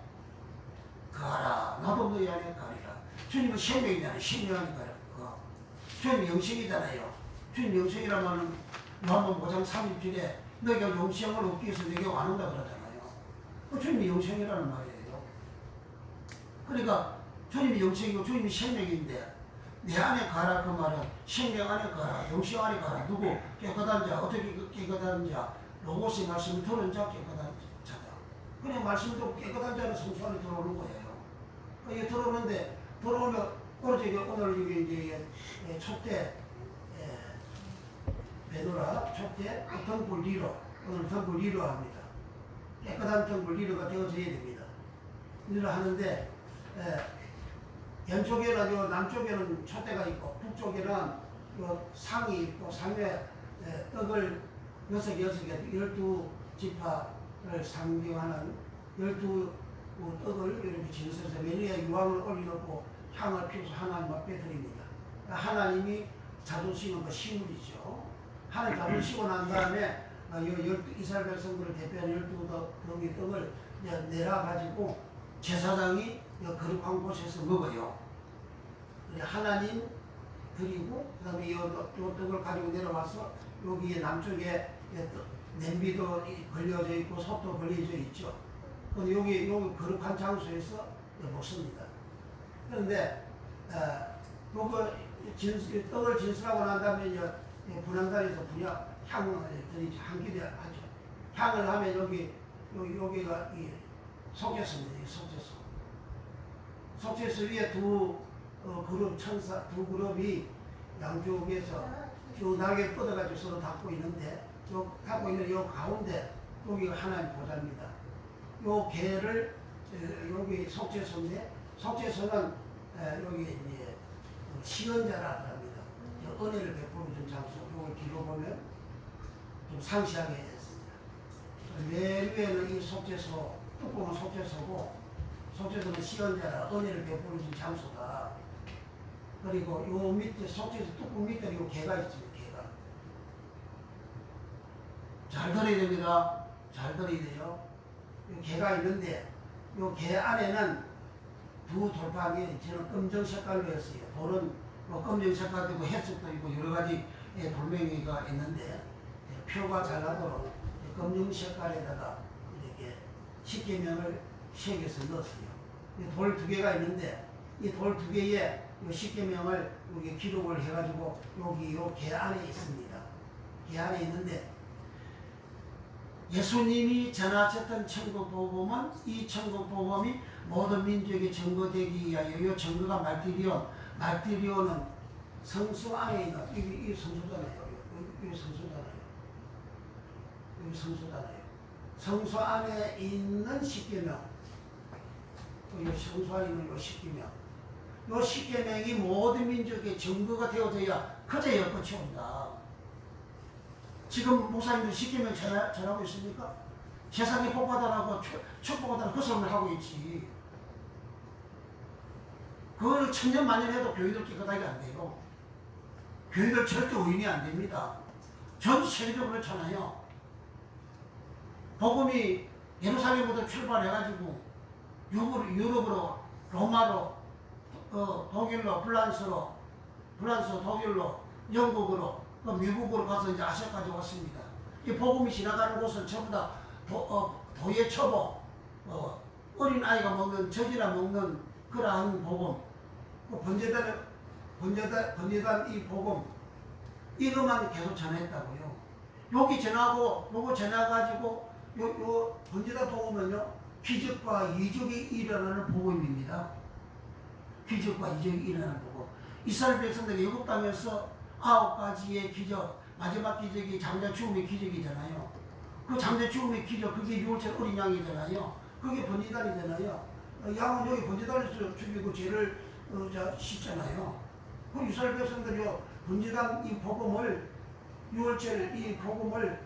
가라. 나도 너희 안에 가리라. 주님은 생명이잖아요. 생명하니까 주님 영생이잖아요. 주님 영생이라면 요한복음 5장 30절에 너희가 영생을 얻기 위해서 내게 와는다 그러잖아요. 주님이 영생이라는 말이에요. 그러니까 주님이 영생이고 주님이 생명인데 내 안에 가라 그 말은 생명 안에 가라, 영생 안에 가라. 누구? 깨끗한 자. 어떻게 깨끗한 자? 로고스의 말씀을 들은 자 깨끗한 자다. 그냥 말씀을 듣고 깨끗한 자는 성소 안에 들어오는 거예요. 이게 들어오는데 들어오면 오늘 여기 이제 촛대 베드라 촛대 등불 리로, 오늘 등불 리로 합니다. 깨끗한 등불 리로가 되어져야 됩니다. 리로 하는데 왼쪽에는 요 남쪽에는 촛대가 있고 북쪽에는 요 상이 있고 상에 떡을 6개 12지파를 상징하는 12떡을 이렇게 진설해서 메리아 유황을 올려놓고 향을 피워서 하나님 앞에 드립니다. 하나님이 자존심은 그 식물이죠. 하나님 자존심고 난 다음에 이스라엘 백성들을 대표하는 12덩이 떡을 내려가지고 제사장이 거룩한 곳에서 먹어요. 하나님 드리고 그 다음에 이 떡을 가지고 내려와서 여기 남쪽에 냄비도 걸려져 있고 솥도 걸려져 있죠. 근데 여기 거룩한 장소에서 먹습니다. 그런데 떡을 진술하고 난 다음에 분향단에서 향을 드리죠. 향기도 하죠. 향을 하면 여기가 이 속죄소입니다. 속죄소 위에 두 그룹이 양쪽에서 쭉 날개 뻗어가지고 서로 닿고 있는데, 닿고 있는 요 가운데 여기가 하나님 보좌입니다. 요 개를 여기 속죄소인데, 속죄소는 여기 이제 시언자라고 합니다. 은혜를 베푸는 장소. 요걸 뒤로 보면 좀 상시하게 했습니다. 맨 위에는 이 속죄소, 뚜껑은 속죄소고, 속죄소는 시언자라 은혜를 베푸는 장소다. 그리고 요 밑에 속죄소 뚜껑 밑에 요 개가 있습니다. 개가 잘 들어야 됩니다. 잘 들어야 돼요. 요 개가 있는데 요 개 안에는 두 돌판이 저는 검정 색깔로 했어요. 돌은 뭐 검정 색깔도 있고 햇색도 있고 여러 가지 돌멩이가 있는데 표가 잘 나도록 검정 색깔에다가 이렇게 십계명을 새겨서 넣었어요. 돌 두 개가 있는데 이 돌 두 개에 십계명을 여기 기록을 해가지고 여기 요 개 안에 있습니다. 개 안에 있는데 예수님이 전하셨던 천국 복음은 이 천국 복음이 모든 민족에 증거되기 위하여 이 증거가 말티리온은 성수 안에 있는 이 성수잖아요. 이 성수잖아요. 이 성수잖아요. 성수 안에 있는 십계명, 이 성수 안에 있는 이 십계명, 이 십계명이 모든 민족의 증거가 되어져야 그제야 끝이 온다. 지금 목사님들 십계명 전하고 있습니까? 세상에 복받아라고 축복받아라 그 소리를 하고 있지. 그걸 천년만년 해도 교회들 깨끗하게 안 돼요. 교회들 절대 오인이 안 됩니다. 전 세계적으로 그렇잖아요. 복음이 예루살렘부터 출발해가지고 유럽으로, 로마로, 독일로, 프랑스로, 독일로, 영국으로, 미국으로 가서 이제 아시아까지 왔습니다. 이 복음이 지나가는 곳은 전부 다 도의 초보, 어린 아이가 먹는 젖이나 먹는 그러한 복음, 번제단 이 복음, 이것만 계속 전했다고요. 여기 전하고 요거 전해가지고 요 번제단 복음은요 기적과 이적이 일어나는 복음입니다. 기적과 이적이 일어나는 복음. 이스라엘 백성들이 애굽 땅에서 9가지의 기적, 마지막 기적이 장자 죽음의 기적이잖아요. 그 장자 죽음의 기적, 그게 6월절 어린 양이잖아요. 그게 번제단이잖아요. 양은 여기 번제단에서 죽이고 죄를 씻잖아요. 그 이스라엘 백성들이요 번제단 이 복음을 6월절 이 복음을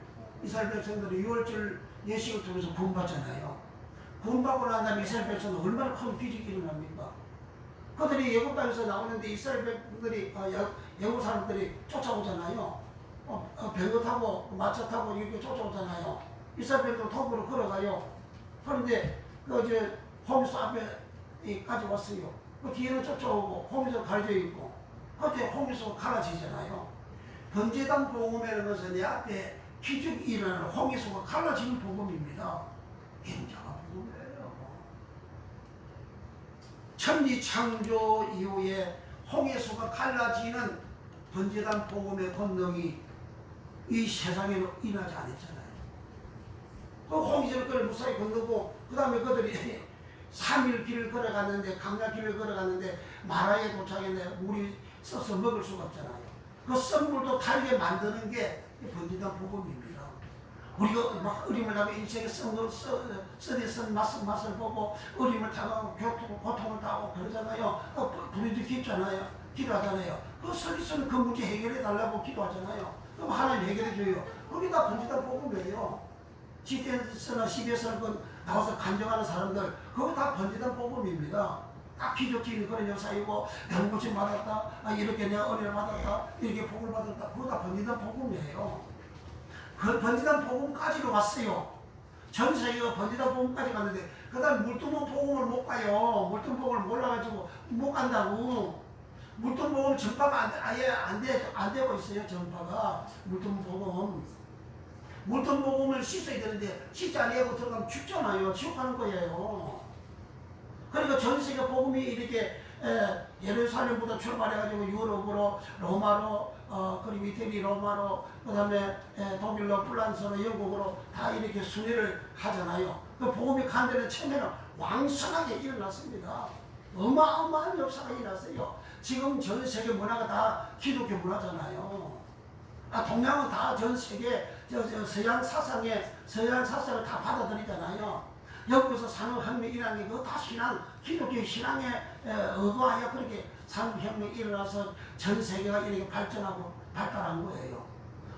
이스라엘 백성들이 6월절 예식을 통해서 구원받잖아요. 구원받고 난 다음에 이스라엘 백성은 얼마나 큰 기적이 일어납니까? 그들이 애굽 땅에서 나오는데 이스라엘 백성들이 애굽 사람들이 쫓아오잖아요. 병거 타고 마차 타고 이렇게 쫓아오잖아요. 이스라엘 백성 통으로 걸어가요. 그런데 홍수 앞에까지 왔어요. 그 뒤에는 쫓아오고 홍수 가려져 있고 그때 홍수가 갈라지잖아요. 번제단 복음이라는 것은 내 앞에 기적이 일어나는 홍수가 갈라지는 복음입니다. 굉장한 복음이에요. 천지 창조 이후에 홍해수가 갈라지는 번제단 복음의 권능이 이 세상에 일어나지 않았잖아요. 그 홍해수를 그걸 무사히 건너고 그 다음에 그들이 3일 길을 걸어갔는데 강야 길을 걸어갔는데 마라에 도착했는데 물이 써서 먹을 수가 없잖아요. 그 썩물도 달게 만드는 게 번제단 복음입니다. 우리가 막 어림을 당하고 인생의 썩은 맛을 보고 어림을 당하고 고통을 당하고 그러잖아요. 불이도 깊잖아요. 기도하잖아요. 그 설리서는 그 문제 해결해 달라고 기도하잖아요. 그럼 하나님 해결해 줘요. 그게 다 번제단 복음이에요. 집에서나 시에서나 나와서 간증하는 사람들 그거 다 번제단 복음입니다. 딱 기적적인 그런 역사이고 내가 고침 받았다, 이렇게 내가 은혜를 받았다, 이렇게 복을 받았다, 그거 다 번제단 복음이에요. 그 번제단 복음까지로 왔어요. 전 세계가 번제단 복음까지 갔는데 그 다음 물두멍 복음을 못 가요. 물두멍 복음을 몰라가지고 못 간다고. 물두멍 복음 전파가 아예 안 되고 있어요. 전파가 물두멍 복음. 물두멍 복음을 씻어야 되는데 씻지 아니하고 들어가면 죽잖아요. 지옥하는 거예요. 그러니까 전 세계 복음이 이렇게 예루살렘부터 출발해가지고 유럽으로, 로마로, 그리고 이태리 로마로, 그 다음에 독일로, 프랑스로, 영국으로 다 이렇게 순회를 하잖아요. 그 복음이 간 데는 처음에는 왕성하게 일어났습니다. 어마어마한 역사가 일어났어요. 지금 전 세계 문화가 다 기독교 문화잖아요. 동양은 다 전 세계 서양 사상을 다 받아들이잖아요. 여기서 산업혁명이 일어난 게 그거 다 기독교 신앙에 의거하여 그렇게 산업혁명이 일어나서 전 세계가 이렇게 발달한 거예요.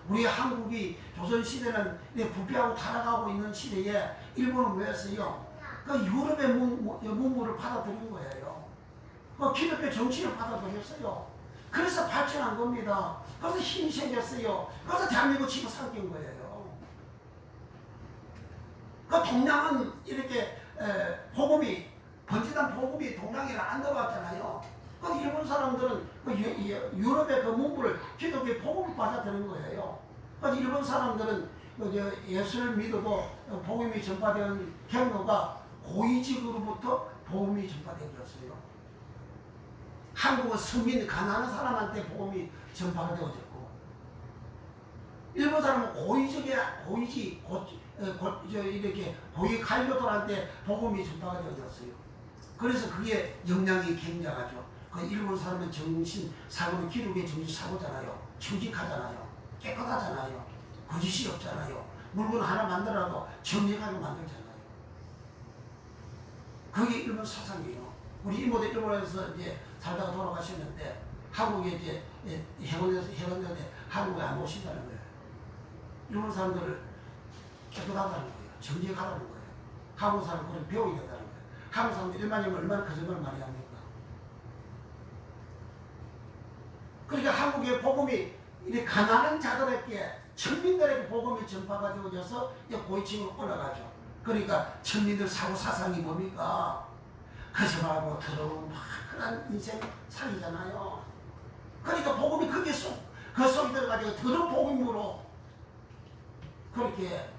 우리 한국이 조선시대는 부패하고 타락하고 있는 시대에 일본은 왜 했어요? 그 유럽의 문물을 받아들인 거예요. 그 기독교 정치를 받아들였어요. 그래서 발전한 겁니다. 그래서 힘이 생겼어요. 그래서 대한민국 지금 삼킨 거예요. 그 동양은 이렇게 번제단 복음이 동양에 안 들어왔잖아요. 그 일본 사람들은 유럽의 그 문물을 기독교의 복음을 받아들인 거예요. 그 일본 사람들은 예수를 믿어도 복음이 전파되는 경로가 고위직으로부터 복음이 전파되어졌어요. 한국은 서민 가난한 사람한테 복음이 전파가 되어졌고 일본 사람은 이렇게 고위 관료들한테 복음이 전파가 되어졌어요. 그래서 그게 영향이 굉장하죠. 그 일본 사람은 정신 사고는 기록의 정신 사고잖아요. 정직하잖아요. 깨끗하잖아요. 거짓이 없잖아요. 물건 하나 만들어도 정직하게 만들잖아요. 그게 일본 사상이에요. 우리 이모도 일본에서 이제 살다가 돌아가셨는데 한국에 이제 해관되는데 한국에 안 오신다는 거예요. 일본 사람들을 깨끗하다는 거예요. 정직하다는 거예요. 한국 사람은 그걸 배워야 된다는 거예요. 한국 사람들 일반인은 얼마나 거짓말을 많이 합니까? 그러니까 한국의 복음이 이 가난한 자들에게 천민들에게 복음이 전파가 되어져서 고위층으로 올라가죠. 그러니까 천민들 사고 사상이 뭡니까? 거짓말하고 더러운 그런 인생 살이잖아요. 그러니까 복음이 거기에 그 속에 들어가지고 더러운 복음으로 그렇게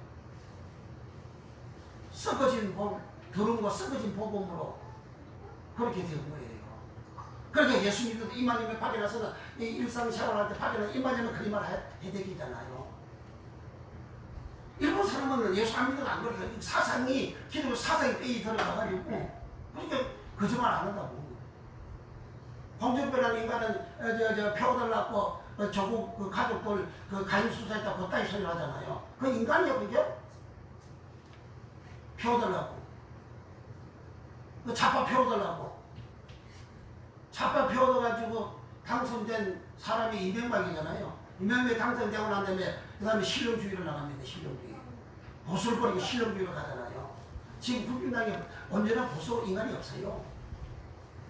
썩어진 더러운 거 썩어진 복음으로 그렇게 된 거예요. 그러니까 예수님도 이마님을 파견해서는 일상생활할 때 파견해서 이마님은 그 말 해대기잖아요. 일본 사람은 예수 안 믿는 안 그래요. 사상이 기독교 사상이 빼이 들어가가지고 그러니까 거짓말 안 한다고. 홍준표라는 인간은 표달라고 조국 그 가족들 그 가인수사했다 그따위 소리를 하잖아요. 그 인간이요 그게? 표달라고. 그 자파 표달라고. 자파 표어가지고 당선된 사람이 이명박이잖아요. 이명박이 당선되고 난 다음에 그 다음에 실용주의로 나갑니다. 실용주의. 보수를 버리고 실용주의로 가잖아요. 지금 국민당이 언제나 보수 인간이 없어요.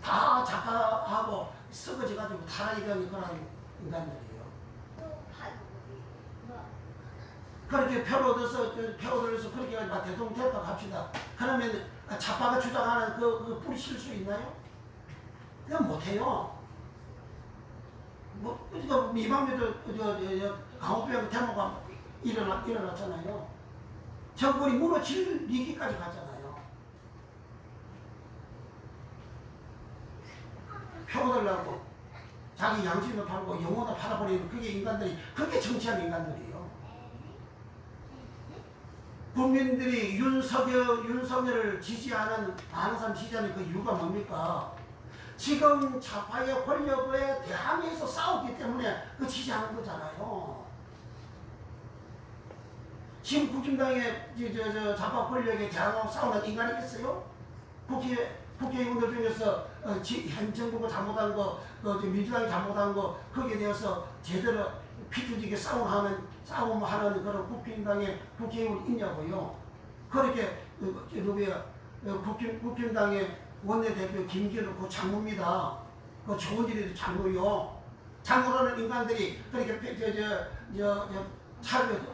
다 자파하고 썩어져가지고 타락이라는 그런 인간들이에요. 그렇게 표를 얻어서 그렇게 막 대통령 됐다고 합시다. 그러면 자파가 주장하는 그 뿌리 칠 수 있나요? 그냥 못해요. 그러니까 이방에도 강호병 데모가 일어났잖아요. 정권이 무너질 위기까지 갔잖아요. 표 얻으려고 자기 양심을 팔고 영혼을 팔아버리는 그게 인간들이, 그게 정치한 인간들이에요. 국민들이 윤석열을 지지하는, 많은 사람 지지하는 그 이유가 뭡니까? 지금 좌파의 권력에 대항해서 싸웠기 때문에 그 지지하는 거잖아요. 지금 국힘당의 좌파 권력에 대항하고 싸우는 인간이 있어요? 국회의원들 중에서 현 정부가 잘못한 거, 민주당이 잘못한 거, 거기에 대해서 제대로 피투지게 싸움하는 그런 국힘당의 국회의원 있냐고요. 그렇게 국힘당의 원내대표 김기현 그 장모입니다. 그 좋은 일에도 장모요. 장모라는 인간들이 그렇게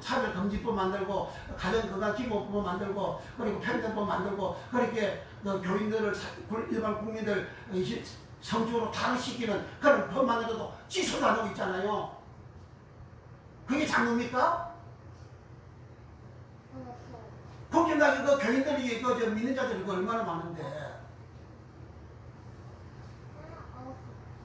차별금지법 만들고 가정건강기본법 만들고 그리고 평등법 만들고 그렇게 교인들을 일반 국민들 성적으로 타락시키는 그런 법 만들어도 취소도 안 하고 있잖아요. 그게 장모입니까? 국힘당이 그 교인들이 믿는 자들이 얼마나 많은데.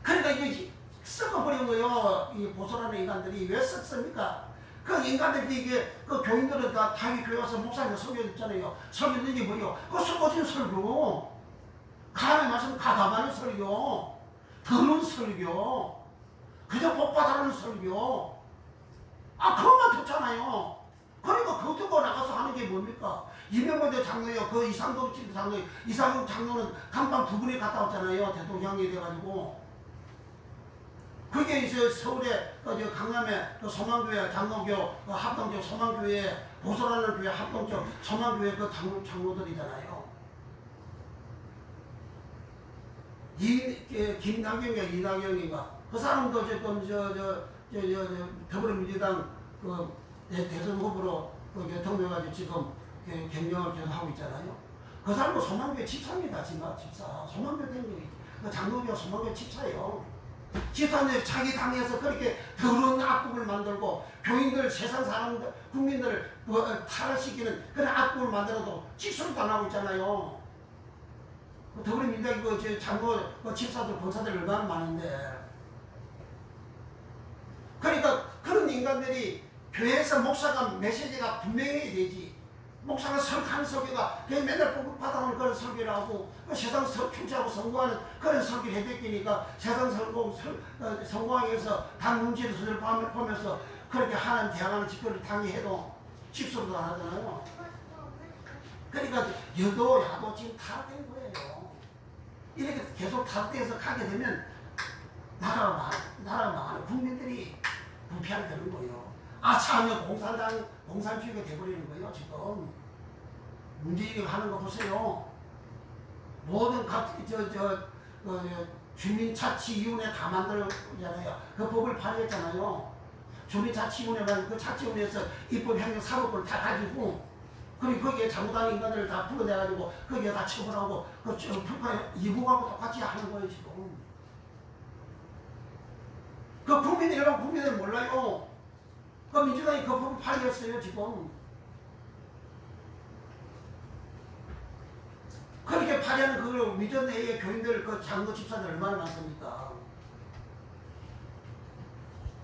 그러니까 이게 썩어버린 거예요. 이 보수라는 인간들이 왜 썩습니까? 그 인간들이 그 교인들은 다 자기 교회 와서 목사님 설교했잖아요. 설교는 게 뭐예요? 그 썩어진 설교. 가만히 말씀 가만히 설교. 더러운 설교. 그저 복받아라는 설교. 그것만 듣잖아요. 그러니까 그거 듣고 나가서 하는 게 뭡니까? 이명박대 장로요. 그 이상도 장로, 이상도 장로는 간밤 2분이 갔다 왔잖아요. 대통령이 돼가지고. 그게 이제 서울에 강남에 소망교회 장로교 합동교 소망교회 보소라는 교회 합동교 소망교회 그 장로들이잖아요. 김남경인가 이낙연인가 그 사람도 지금 더불어민주당 그 대선 후보로 대통령까지 지금 경쟁을 계속 하고 있잖아요. 그 사람도 소망교회 집사입니다. 집사. 소망교회 된 거 장로교 소망교회 집사예요. 집사는 자기 당에서 그렇게 더러운 악국을 만들고 교인들, 세상 사람들, 국민들을 타락시키는 그런 악국을 만들어도 직설도 안 하고 있잖아요. 더불어민주당이 장로, 집사들, 권사들 얼마나 많은데. 그러니까 그런 인간들이 교회에서 목사가 메시지가 분명해야 되지. 목사가 설득하는 설교가 그냥 맨날 받아오는 그런 설교를 하고 세상 충치하고 성공하는 그런 설교를 해댔기니까 세상 성공하기 위해서 단 문제를 보면서 그렇게 하나님 대항하는 직거를 당해도 직소도 안 하잖아요. 그러니까 여도 야도 지금 타락된 거예요. 이렇게 계속 타락돼서 가게 되면 나라가 망하는 국민들이 부패하게 되는 거예요. 아차하면 공산주의가 돼버리는 거예요. 지금 문재인이 하는 거 보세요. 모든 주민자치위원회 다 만들었잖아요. 그 법을 발의했잖아요. 주민자치위원회만 그 자치위원회에서 입법행정 사법을 다 가지고 그리고 거기에 잘못한 인간들을 다 불러내가지고 거기에 다 처벌하고 그 북한 이북하고 똑같이 하는 거예요 지금. 그 국민들 일반 국민들 몰라요. 그 민주당이 그 법을 발의했어요 지금. 그렇게 발의하는 그걸 민주 내의 교인들 그 장로 집사들 얼마나 많습니까?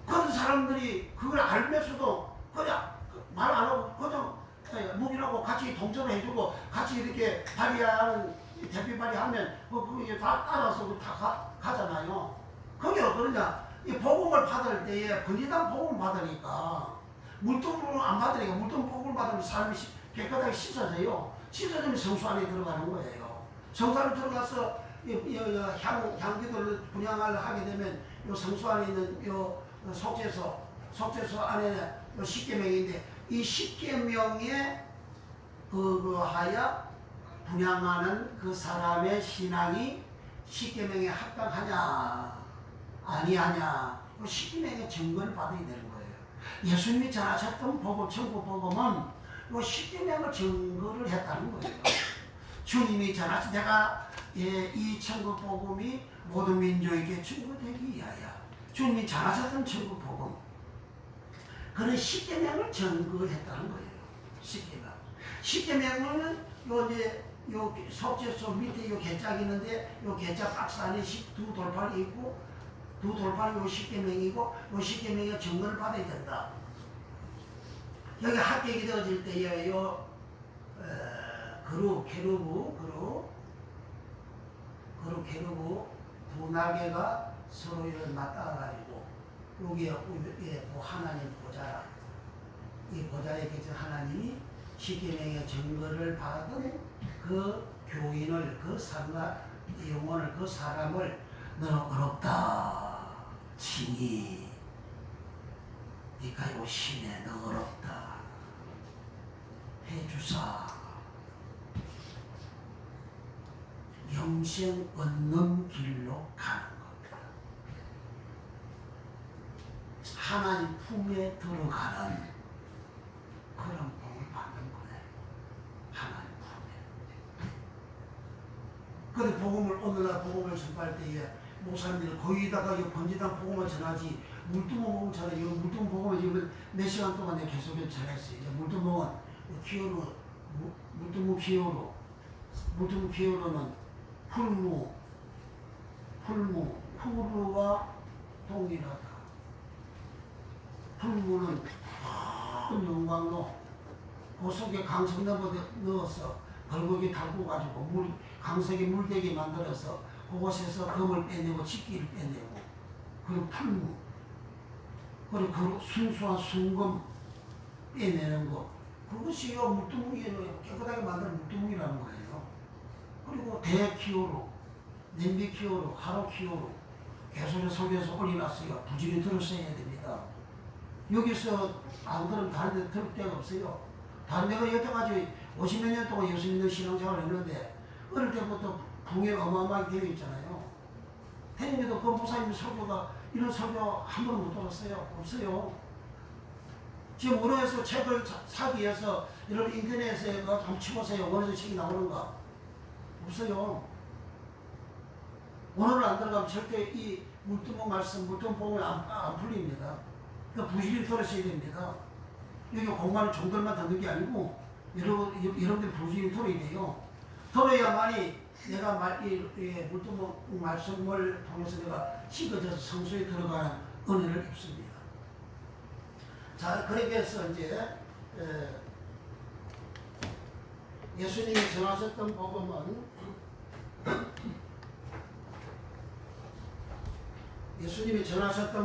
그런 사람들이 그걸 알면서도 그냥 말 안 하고 그냥 묵인하고 같이 동조를 해주고 같이 이렇게 발의하는 대표 발의하면 그게 다 따라서 다 가잖아요. 그게 어떠냐? 이 복음을 받을 때에 건지당 복음을 받으니까 물동을 안 받으니까 물동 복음을 받으면 사람이 깨끗하게 씻어져요. 씻어지면 성수 안에 들어가는 거예요. 성수 안에 들어가서 향기도를 분양을 하게 되면 요 성수 안에 있는 요 속죄소 안에 요 십계명인데 이 십계명에 하여 분양하는 그 사람의 신앙이 십계명에 합당하냐 아니하냐 그 십계명의 증거를 받아야 되는 거예요. 예수님이 전하셨던 복음, 천국 복음은 이 십계명을 증거를 했다는 거예요. 주님이 전하신 내가 이 천국 복음이 모든 민족에게 증거되기 위하여 주님이 전하셨던 천국 복음 그런 십계명을 증거를 했다는 거예요. 십계명은 요 속죄소 밑에 요 개짝이 있는데 요 개짝 박스 안에 두 돌판이 있고 두 돌판이 요 십계명이고 요 십계명의 증거를 받아야 된다. 여기 합격이 되어질 때에 요 게르브 두 날개가 서로 이를 맞닿아가지고 여기에 하나님 보좌 이 보좌에 계신 하나님이 십계명의 증거를 받은 그 교인을 그 영혼을 그 사람을 너는 어렵다 친히 네가 오시네 너 어렵다 해주사 영생 얻는 길로 가는 겁니다. 하나님 품에 들어가는 그런 복을 받는 거예요. 하나님 품에. 근데 복음을 오늘날 복음을 전파할 때에 목사님들이 거기다가 이 번지당 복음을 전하지 물두멍 전해. 이 물두멍 복음을 지금 몇 시간 동안 내가 계속해서 전했어요. 물두멍은 물두멍 기호로는 풀무와 동일하다. 풀무는 큰 용광로 그 속에 강석 넣어서 걸거기 달고 가지고 강석에 물되게 만들어서 그곳에서 금을 빼내고 집기를 빼내고 그리고 풀무 그리고 그 순수한 순금 빼내는 거 그것이 물두멍이에요. 깨끗하게 만든 물두멍이라는 거예요. 그리고 대기호로, 냄비기호로, 하루기호로 계속 속에서 올려놨어요. 부지런히 들었어야 됩니다. 여기서 안 들으면 다른 데 들을 데가 없어요. 다른 데가 여태까지 50몇 년 동안 예수 믿는 신앙생활을 했는데 어릴 때부터 붕에 어마어마하게 되어 있잖아요. 했는데도 그 목사님 설교가 이런 설교 한 번도 못 들었어요. 없어요. 지금 원어에서 책을 사기 위해서 여러분 인터넷에 한번 치보세요. 원어에서 책이 나오는가? 없어요. 원어를 안 들어가면 절대 이 물두멍 말씀, 물두멍 복음이 안 풀립니다. 그러니까 부지런히 들으셔야 됩니다. 여기 공간을 종들만 듣는 게 아니고 여러분들 부지런히 들어야 돼요. 들어야만이 내가 물두멍 말씀을 통해서 내가 씻어져서 성소에 들어가는 은혜를 입습니다. 자, 그렇게 해서 이제 예수님이 전하셨던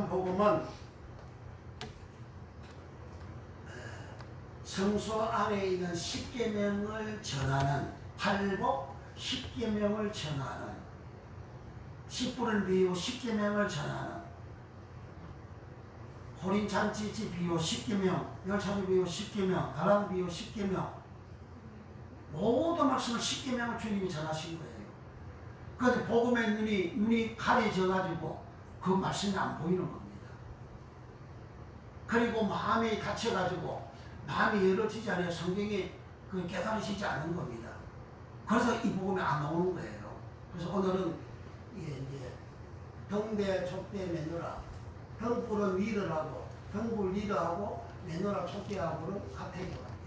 복음은 성소 안에 있는 십계명을 전하는 팔복 십계명을 전하는 십불을 비우 십계명을 전하는 호린잔치 비유 10계명, 열차례 비유 10계명, 다랑 비유 10계명 모든 말씀을 10계명을 주님이 전하신 거예요. 그런데 복음의 눈이 가려져가지고 그 말씀이 안 보이는 겁니다. 그리고 마음이 닫혀가지고 마음이 열어지지 않아요. 성경이 그 깨달으시지 않는 겁니다. 그래서 이 복음이 안 나오는 거예요. 그래서 오늘은 이제 등대, 촉대, 매너라 등불은 리더라고, 등불 리더하고 매너라 촉대하고는 같은 것 같아요.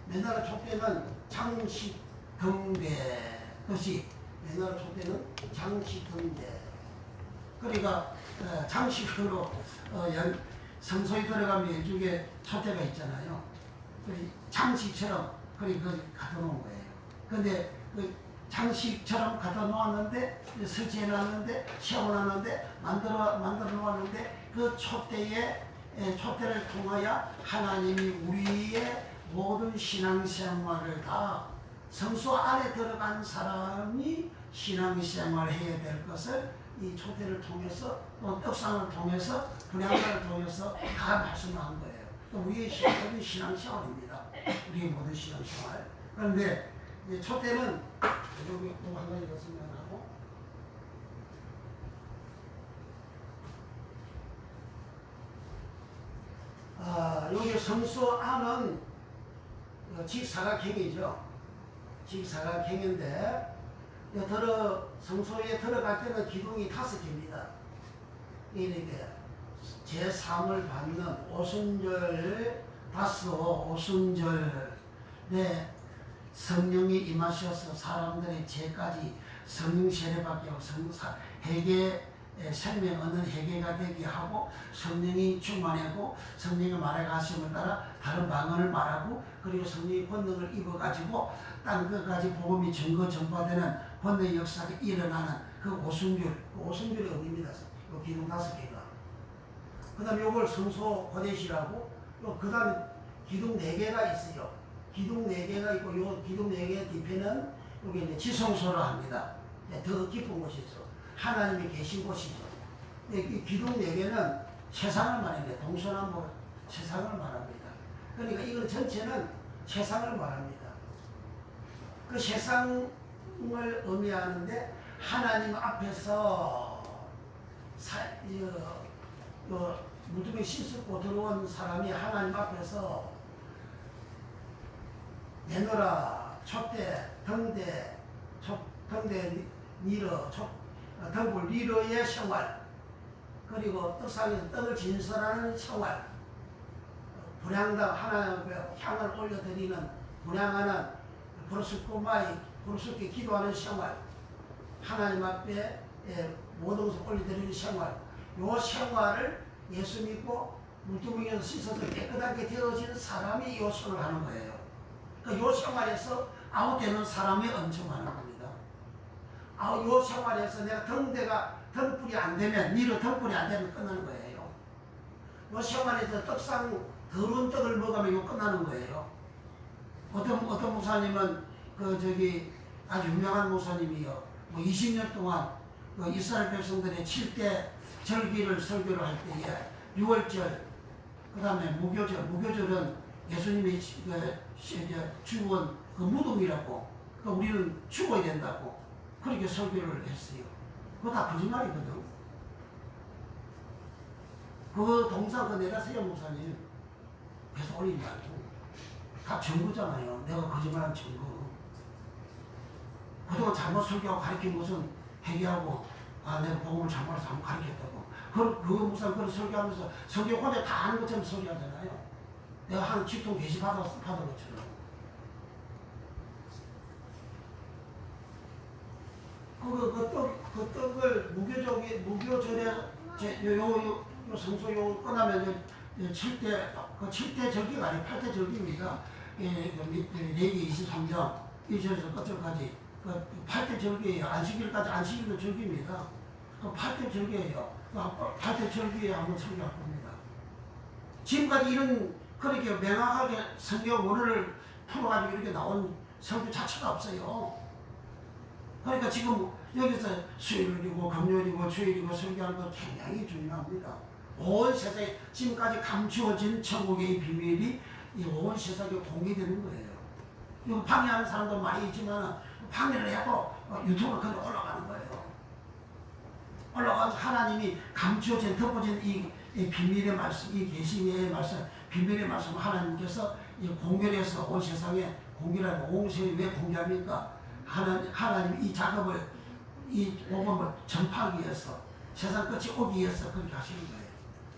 매너라 촉대는 장식 등대 뜻이 매너라 촉대는 장식 등대. 그러니까 장식으로 성소에 들어가면 이쪽에 촉대가 있잖아요. 장식처럼 그러니까 갖다 놓은 거예요. 근데 그 장식처럼 갖다 놓았는데 설치해 놨는데 세워놨는데 만들어 놓았는데 그 촛대를 통하여 하나님이 우리의 모든 신앙생활을 다 성소 안에 들어간 사람이 신앙생활을 해야 될 것을 이 촛대를 통해서 또 떡상을 통해서 분양가를 통해서 다 말씀한 거예요. 또 우리의 모든 신앙생활입니다. 우리의 모든 신앙생활. 그런데 이제 촛대는 여기 또 한 가지 더 설명하고 여기 성소 안은 직사각형이죠. 직사각형인데 성소에 들어갈 때는 기둥이 5개입니다. 이렇게 제3을 받는 오순절 다스오 오순절에 성령이 임하셔서 사람들의 죄까지 성령 세례받게 하고 회개 생명 얻는 회개가 되게 하고 성령이 충만하고 성령의 말에 가심을 따라 다른 방언을 말하고 그리고 성령의 권능을 입어가지고 땅 끝까지 복음이 증거 전파되는 권능의 역사가 일어나는 그 오순절의 의미입니다. 요 기둥 5개가. 그 다음에 요걸 성소 고대시라고 그 다음에 기둥 4개가 있어요. 기둥 4개가 있고 요 기둥 4개의 뒤편은 여기 이제 지성소로 합니다. 더 깊은 곳이죠. 하나님이 계신 곳이죠. 이 기둥 4개는 세상을 말합니다. 동서남북 세상을 말합니다. 그러니까 이건 전체는 세상을 말합니다. 그 세상을 의미하는데 하나님 앞에서 무덤에 씻고 들어온 사람이 하나님 앞에서 내노라 촛대 등대 니러 등불 니러의 생활 그리고 떡상에서 떡을 진설하는 생활 분향당 하나님 앞에 향을 올려드리는 분향하는 부르스께 기도하는 생활 하나님 앞에 모든 것을 올려드리는 생활 요 생활을 예수 믿고 물두멍에서 씻어서 깨끗하게 되어진 사람이 요 생활을 하는 거예요. 요 생활에서 아웃되는 사람이 엄청 많은 겁니다. 요 생활에서 내가 등불이 안 되면, 니로 등불이 안 되면 끝나는 거예요. 요 생활에서 더러운 떡을 먹으면 요 끝나는 거예요. 어떤 목사님은 아주 유명한 목사님이요. 20년 동안 이스라엘 백성들의 7대 절기를 설교를 할 때에 6월절, 그 다음에 무교절은 예수님이 죽은 그 무덤이라고, 우리는 죽어야 된다고 그렇게 설교를 했어요. 그거 다 거짓말이거든. 그 동상 내다세요 목사님 계속 올리지 말고 다 증거잖아요. 내가 거짓말한 증거. 그동안 잘못 설교하고 가르친 것은 회개하고 내가 복음을 잘못 가르쳤다고. 그 목사님 그런 설교하면서 성경 혼자 다 아는 것처럼 설교하잖아요. 내가 한 직통 계시 받은 것처럼. 그 떡을 무교절에 요 성소 요 끝나면 7대 절기가 아니고 8대 절기입니다. 레기 23장 1절에서 끝절까지 8대 절기예요. 안식일까지 안식일도 절기입니다. 8대 절기예요. 8대 절기에 한번 설교할 겁니다. 지금까지 이런 그렇게 명확하게 성경 원어를 풀어가지고 이렇게 나온 설교 자체가 없어요. 그러니까 지금 여기서 수요일이고 금요일이고 주일이고 설교하는 거 굉장히 중요합니다. 온 세상에 지금까지 감추어진 천국의 비밀이 이 온 세상에 공개되는 거예요. 이거 방해하는 사람도 많이 있지만 방해를 해도 유튜브로 그냥 올라가는 거예요. 올라가서 하나님이 감추어진 덮어진 이 비밀의 말씀, 이 계시의 말씀, 비밀의 말씀 하나님께서 이 공개해서 온 세상에 공개하고 온 세상에 왜 공개합니까? 하나님 이 작업을 이 복음을 전파하기 위해서 세상 끝이 오기 위해서 그렇게 하시는 거예요.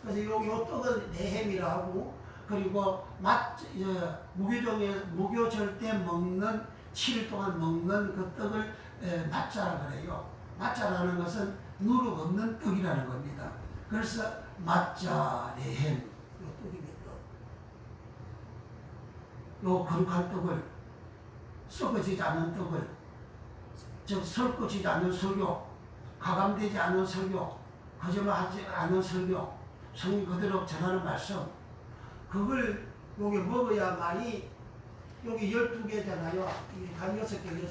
그래서 요 떡은 네햄이라 하고 그리고 무교절 때 먹는 7일 동안 먹는 그 떡을 맞자라 그래요. 맞자라는 것은 누룩 없는 떡이라는 겁니다. 그래서 맞자 네햄 요 떡입니다. 요 거룩한 떡을 썩어지지 않는 떡을 즉 설거지지 않는 설교, 가감되지 않는 설교, 거짓말하지 않는 설교, 성경 그대로 전하는 말씀 그걸 여기 먹어야만이 여기 12개잖아요. 한 6개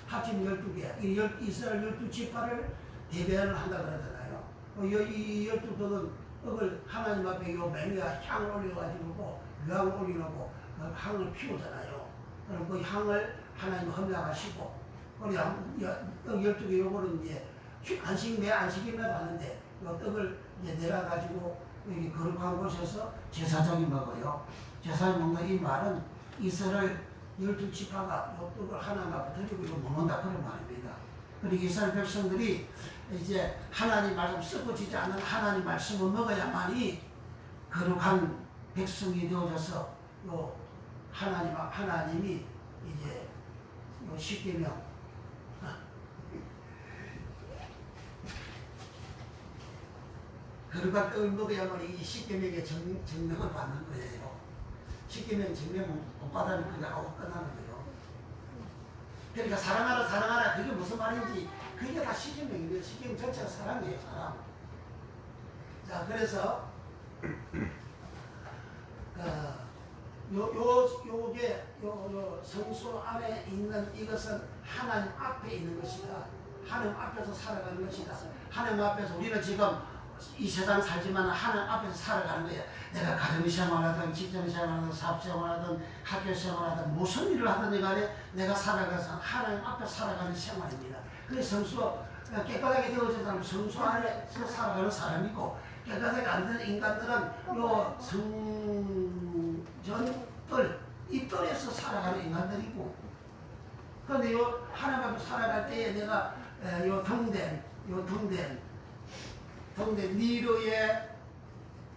합치면 12개 이스라엘 12지파를 대변을 한다 그러잖아요. 이 12떡은 떡을 하나님 앞에 요 맹야 향을 올려가지고 유향을 올리려고 향을 피우잖아요. 그럼 그 향을 하나님 험량하시고 우리 떡 12개 요거는 이제 안식일마다 하는데 요 떡을 이제 내려가지고 여기 거룩한 곳에서 제사장이 먹어요. 제사장이 먹는 이 말은 이스라엘 12지파가 요 떡을 하나님 앞에 드리고 이거 먹는다 그런 말입니다. 그리고 이스라엘 백성들이 이제 하나님 말씀 썩어지지 않는 하나님 말씀을 먹어야만이 거룩한 백성이 되어져서 요 하나님이 이제 요 십계명 거룩한 떡을 먹어야만 이 십계명의 정령을 받는 거예요. 십계명 정령 못 받으면 그냥 하고 끝나는 거예요. 그러니까 사랑하라 그게 무슨 말인지 그게 다 십계명이에요. 십계명 전체가 사랑이에요. 사랑. 자 그래서 요게 성소 안에 있는 이것은 하나님 앞에 있는 것이다. 하나님 앞에서 살아가는 것이다. 하나님 앞에서 우리는 지금 이 세상 살지만 하나님 앞에서 살아가는 거예요. 내가 가정 생활하든 직장 생활하든 사업 생활하든 학교 생활하든 무슨 일을 하든 간에 내가 살아가서 하나님 앞에 살아가는 생활입니다. 그래서 성소 깨끗하게 되어진 사람은 성소 안에서 살아가는 사람이고 깨끗하게 안 되는 인간들은 요 성전뜰 이 뜰에서 살아가는 인간들이고 그런데 요 하나님 앞에 살아갈 때에 내가 요 등된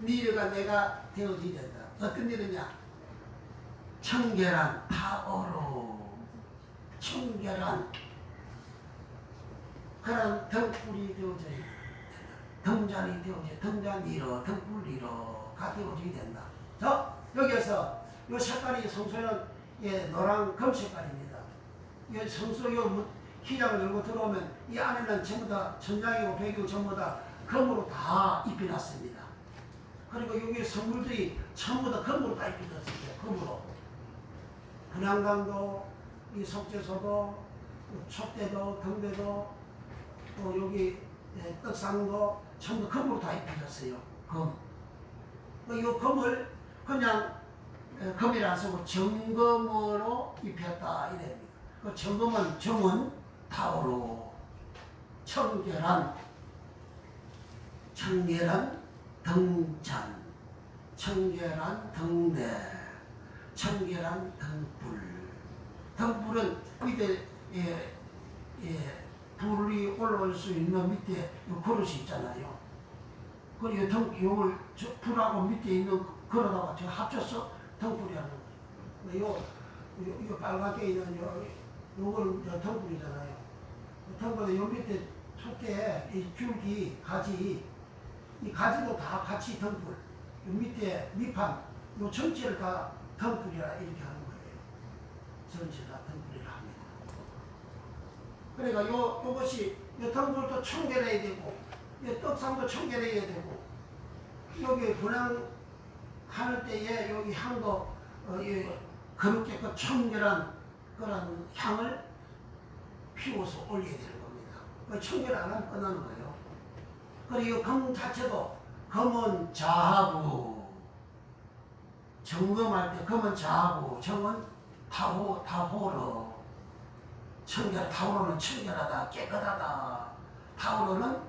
니르가 내가 되어지게 된다. 어떤 니르냐? 청결한 타오로 청결한 그런 등불이 되어져야 된다. 등잔이 되어져야 등잔이로 등불이로가 되어지게 된다. 자 여기에서 요 색깔이 성소는 노랑 검 색깔입니다. 이 성소 요 기장을 열고 들어오면 이 안에는 전부 다 천장이고 벽이고 전부 다 금으로 다 입혀놨습니다. 그리고 여기 선물들이 전부 다 금으로 다 입혀졌습니다. 금으로. 분향강도, 이 속죄소도, 촛대도, 등대도, 또 여기 떡상도 전부 금으로 다 입혀졌어요. 금. 이 금을 그냥 금이라 안 쓰고 정금으로 입혔다 이랍니다. 그 정금은 정은 타오로 청결한 등잔, 청결한 등대, 청결한 등불. 등불은 밑에 불이 올라올 수 있는 밑에 요 그릇이 있잖아요. 그리고 요걸 불하고 밑에 있는 그릇하고 합쳐서 등불이 하는 거예요. 요 빨갛게 있는 요거는 등불이잖아요. 등불에 요 밑에 속에 이 줄기, 가지, 이 가지도 다 같이 등불. 밑에 밑판 요 전체를 다 덩굴이라 이렇게 하는 거예요. 전체 다 덩굴이라 합니다. 그러니까 요것이 요 덩굴도 청결해야 되고 요 떡상도 청결해야 되고 여기 분양할 때에 여기 향도 거룩게 그 청결한 그런 향을 피워서 올려야 되는 겁니다. 청결 안 하면 끝나는 거예요. 그리고 검 자체도 검은 자하고 점검할 때 검은 자하고 정은 타호로 타호로는 청결하다 깨끗하다. 타호로는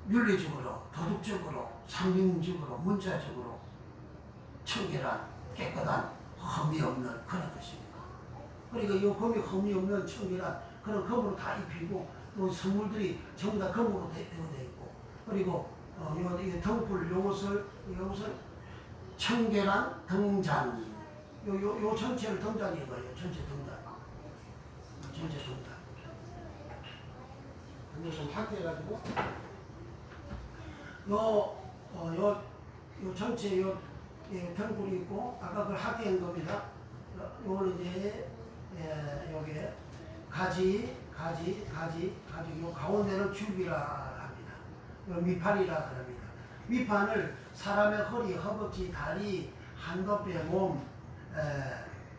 윤리적으로 도덕적으로 상징적으로 문자적으로 청결한 깨끗한 흠이 없는 그런 것입니다. 그러니까 이 검이 흠이 없는 청결한 그런 검으로 다 입히고 또 선물들이 전부 다 검으로 되어 있고 그리고 이 덩굴 요것을 청결한 등잔 요 전체를 등잔인 거예요. 전체 등잔. 근데 좀 확대해가지고 요 전체 덩굴이 있고 아까 그걸 확대한 겁니다. 요거는 이제 여기에 가지 요 가운데는 줄기라 합니다. 요 밑판이라 합니다. 밑판을 사람의 허리, 허벅지, 다리, 한도뼈, 몸,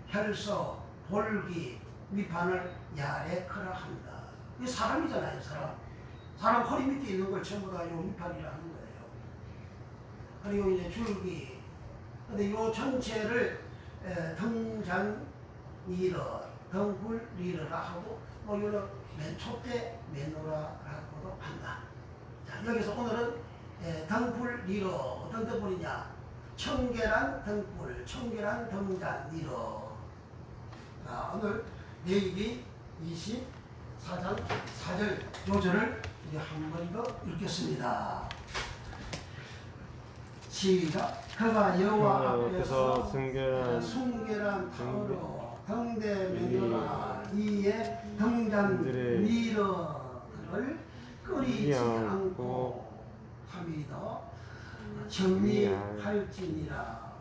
혈소, 볼기 밑판을 야레크라 합니다. 이 사람이잖아요, 사람 허리 밑에 있는 걸 전부 다 요 밑판이라 하는 거예요. 그리고 이제 줄기. 근데 요 전체를 등잔니러, 덩굴니러라 하고 요는 맨초대 메노라라고도 한다. 자, 여기서 오늘은 덩굴니러 어떤 덩굴이냐? 청결한 덩굴, 청결한 등잔니러. 자, 오늘 레위기 24장 4절 요절을 이제 한 번 더 읽겠습니다. 시작. 그가 여호와 앞에서 순결한 탕으로 등대면으로 이에 등잔 미러들을 끓이지 않고 함이더 정리할지니라.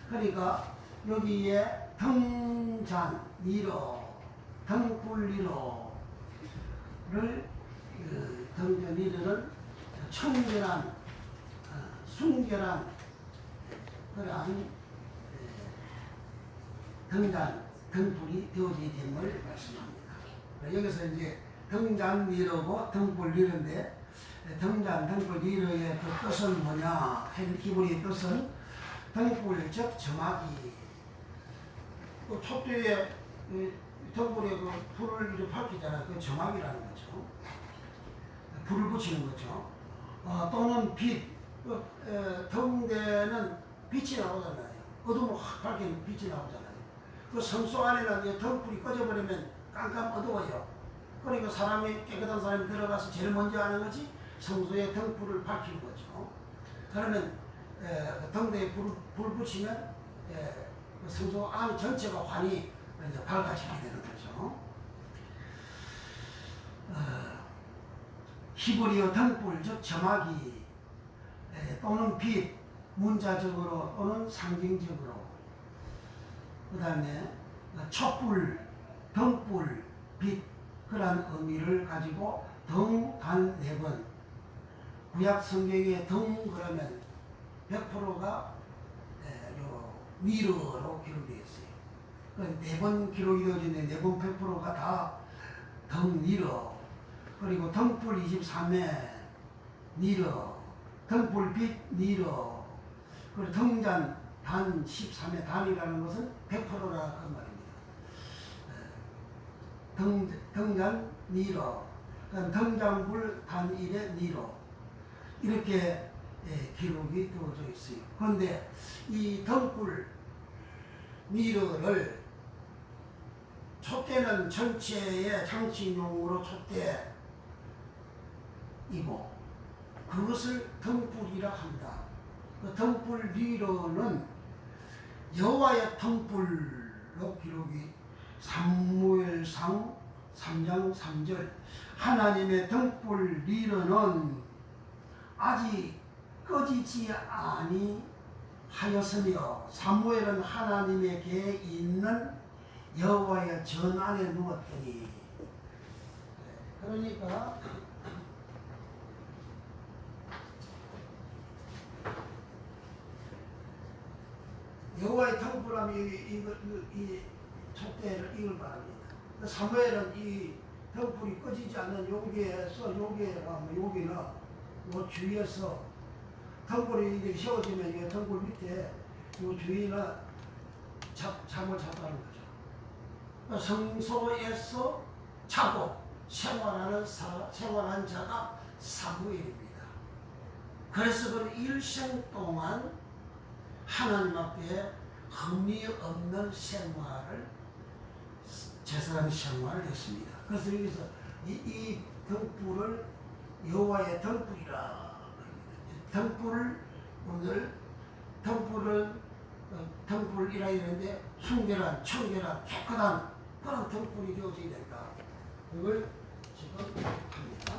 그러니까 여기에 등잔 미러 등불 미러를 등잔 미러는 청결한 순결한 그러한 등불이 되어져야 되는 걸 말씀합니다. 여기서 이제 등잔 미러고 등불 미러인데 등불 미러의 그 뜻은 뭐냐? 기본의 뜻은 등불 즉 점화기. 그 촛대에 등불에 그 불을 이렇게 밝히잖아요. 그 점화기라는 거죠. 불을 붙이는 거죠. 또는 빛. 등대는 빛이 나오잖아요. 어두우면 확 밝히는 빛이 나오잖아요. 그 성소 안에는 등불이 꺼져버리면 깜깜 어두워요. 그러니까 깨끗한 사람이 들어가서 제일 먼저 하는 것이 성소에 등불을 밝히는 거죠. 그러면 등대에 불 붙이면 그 성소 안 전체가 환히 이제 밝아지게 되는 거죠. 히브리어 등불 즉 점화기 또는 빛, 문자적으로 또는 상징적으로. 그 다음에 촛불, 등불, 빛 그러한 의미를 가지고 등, 단 4번. 구약 성경에 등 그러면 100%가 미러로 기록되어 있어요. 4번 기록이 되어있는데 4번 100%가 다 등 미러. 그리고 등불 23회 미러. 등불빛 니러. 그리고 등잔 단 13의 단이라는 것은 100%라 그 말입니다. 등잔 니러. 등잔불 단 1의 니러. 이렇게 기록이 되어져 있어요. 그런데 이 등불 니러를 촛대는 전체의 장식용으로 촛대이고 그것을 등불이라 한다. 그 등불 니러는 여호와의 등불로 기록이 사무엘상 3장 3절 하나님의 등불 니러는 아직 꺼지지 하였으며 사무엘은 하나님에게 있는 여호와의 전 안에 누웠더니. 그러니까 여호와의 등불하면 이 촛대를 이걸 말합니다. 사무엘은 이 등불이 꺼지지 않는 여기에서 여기는 요 주위에서 등불이 이렇게 세워지면 이 등불 밑에 요 주위는 잠을 잤다는 거죠. 성소에서 자고 생활하는 자가 사무엘입니다. 그래서 그 일생 동안 하나님 앞에 흠이 없는 생활을 제사장 생활을 했습니다. 그래서 여기서 이 등불을 여호와의 등불이라. 등불을 오늘 등불이라 이러는데 순결한 청결한 깨끗한 그런 등불이 되어져야 된다. 그걸 지금 합니다.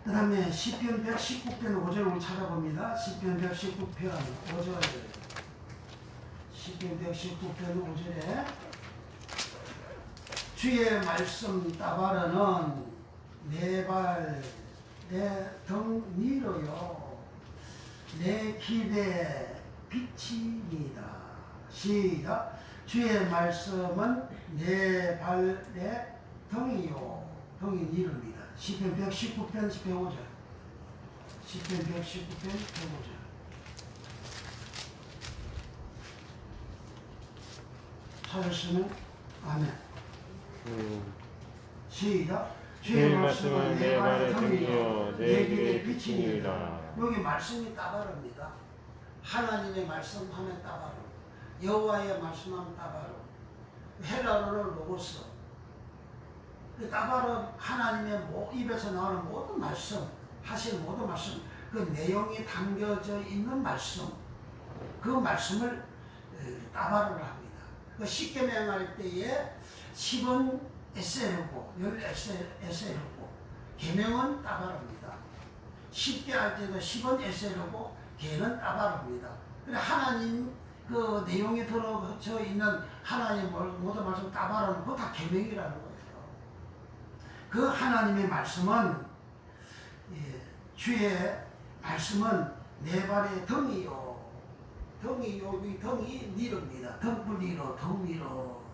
그 다음에 시편 119편 5절을 찾아봅니다. 시편 119편 5절. 시편 119편 5절에 주의 말씀 따바르는 내 발 내 등 위로요 내 길에 빛입니다. 시작. 주의 말씀은 내 발의 등이요 등이 니릅니다. 시편 119편 105절. 시편 119편 105절. 찾았으면 아멘. 시작. 주의 말씀은 내 발의 등이요 내 길의 빛이니라. 여기 말씀이 따바릅니다. 하나님의 말씀하면 따바로, 여호와의 말씀하면 따바로, 헬라어로 로고스. 따바로 하나님의 입에서 나오는 모든 말씀, 하시는 모든 말씀, 그 내용이 담겨져 있는 말씀, 그 말씀을 따바로를 합니다. 그 십계명 할 때에 10은 에세르고 10에세르고 계명은 따바로입니다. 쉽게 할 때도 10은 에세르고 계는 따바로입니다. 그래 하나님 그 내용이 들어져 있는 하나님 모든 말씀 따바로는 그거 다 계명이라는 거예요. 그 하나님의 말씀은 주의 말씀은 내 발의 등이요 이 등이 니릅니다. 등불 니로 등 위로.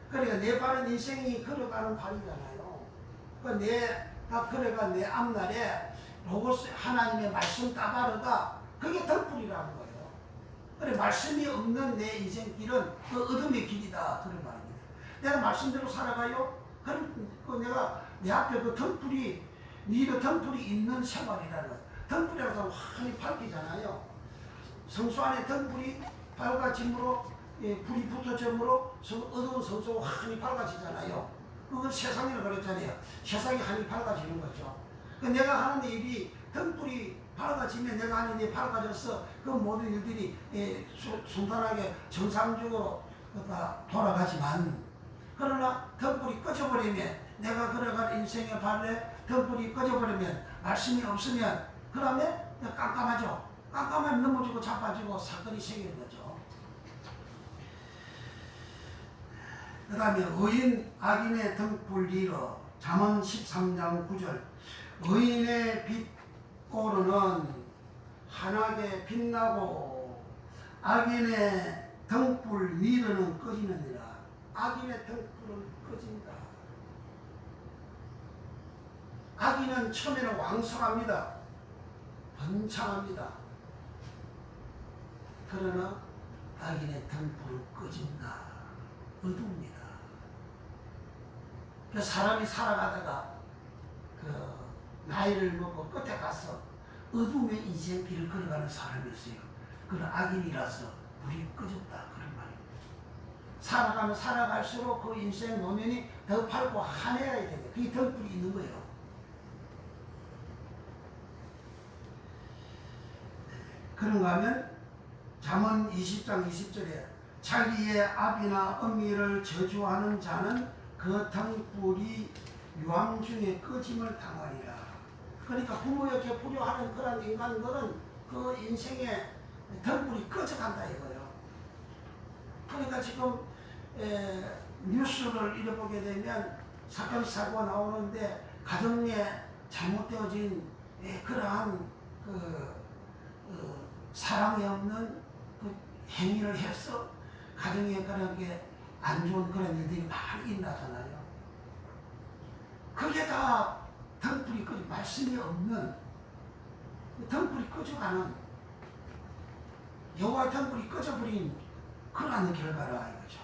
그러니까 내 발은 인생이 걸어가는 발이잖아요. 내가 걸어가 내 앞날에 로고스 하나님의 말씀 따바르가 그게 등불이라는 거예요. 그래 말씀이 없는 내 인생길은 그 어둠의 길이다 그런 말입니다. 내가 말씀대로 살아가요. 그럼 내가 내 앞에 그 등불이 니도 등불이 있는 생활이라는 거예요. 등불이라고 하면 환히 밝히잖아요. 성소 안에 등불이 밝아짐으로 불이 붙어짐으로 어두운 성소가 환히 밝아지잖아요. 그건 세상이라고 그랬잖아요. 세상이 환히 밝아지는 거죠. 내가 하는 일이 등불이 밝아지면 내가 하는 일이 밝아져서 그 모든 일들이 순탄하게 정상적으로 돌아가지만 그러나 등불이 꺼져버리면 내가 걸어갈 인생의 발에 등불이 꺼져버리면 말씀이 없으면 그러면 깜깜하죠. 깜깜하면 넘어지고 자빠지고 사건이 생기는 거죠. 그 다음에 의인 악인의 등불 이러 잠언 13장 9절. 의인의 빛고르는 환하게 빛나고 악인의 등불 미르는 꺼지느니라. 악인의 등불은 꺼진다. 악인은 처음에는 왕성합니다. 번창합니다. 그러나 악인의 등불은 꺼진다. 어두웁니다. 그 사람이 살아가다가 나이를 먹고 끝에 가서 어둠의 인생길을 걸어가는 사람이 있어요. 그는 악인이라서 불이 꺼졌다 그런 말입니다. 살아가면 살아갈수록 그 인생 노면이 더 밝고 환해야 됩니다. 그게 등불이 있는 거예요. 그런가 하면 잠언 20장 20절에 자기의 아비나 어미를 저주하는 자는 그 등불이 유황 중에 꺼짐을 당하리라. 그러니까 부모에게 불효하는 그런 인간들은 그 인생의 등불이 꺼져간다 이거예요. 그러니까 지금 뉴스를 읽어보게 되면 사건 사고가 나오는데 가정에 잘못되어진 그러한 사랑이 없는 그 행위를 해서 가정에 그런 게 안 좋은 그런 일들이 많이 일어나잖아요. 그게 다 등불이 꺼져 말씀이 없는 등불이 꺼져가는 여호와의 등불이 꺼져버린 그러한 결과라 이거죠.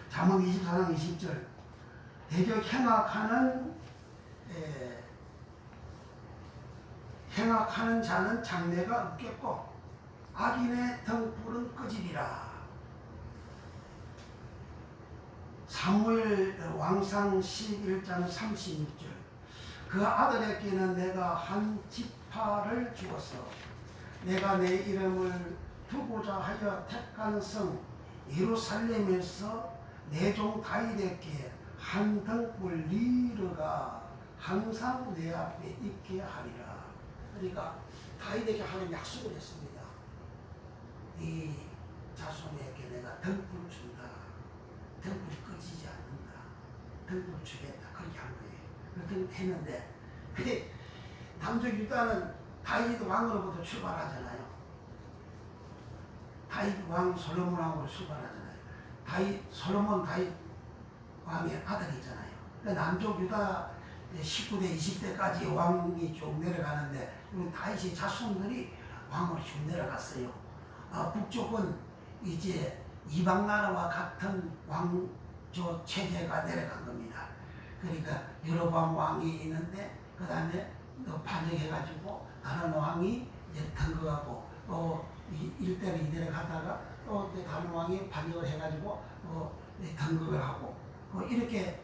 잠언 24장 20절 대적 행악하는 자는 장래가 없겠고 악인의 등불은 꺼지리라. 사무엘 왕상 11장 36절 그 아들에게는 내가 한 지파를 주었어. 내가 내 이름을 두고자 하여 택한 성 예루살렘에서 내 종 다윗에게 한 등불 리르가 항상 내 앞에 있게 하리라. 그러니까 다윗에게 하는 약속을 했습니다. 이 자손에게 내가 등불을 준다. 등불이 꺼지지 않는다. 등불을 주겠다. 그렇게 한 거예요. 그렇게 했는데 근데 남쪽 유다는 다윗 왕으로부터 출발하잖아요. 다윗 왕 솔로몬 왕으로 출발하잖아요. 솔로몬 다윗 왕의 아들이잖아요. 그러니까 남쪽 유다 19대 20대까지 왕이 쭉 내려가는데 다윗의 자손들이 왕으로 쭉 내려갔어요. 북쪽은 이제 이방 나라와 같은 왕조 체제가 내려간 겁니다. 그러니까 여로보암 왕이 있는데 그 다음에 또 반역해가지고 다른 왕이 이제 등극하고 또 일대를 이대로 가다가 또 다른 왕이 반역을 해가지고 등극을 하고 이렇게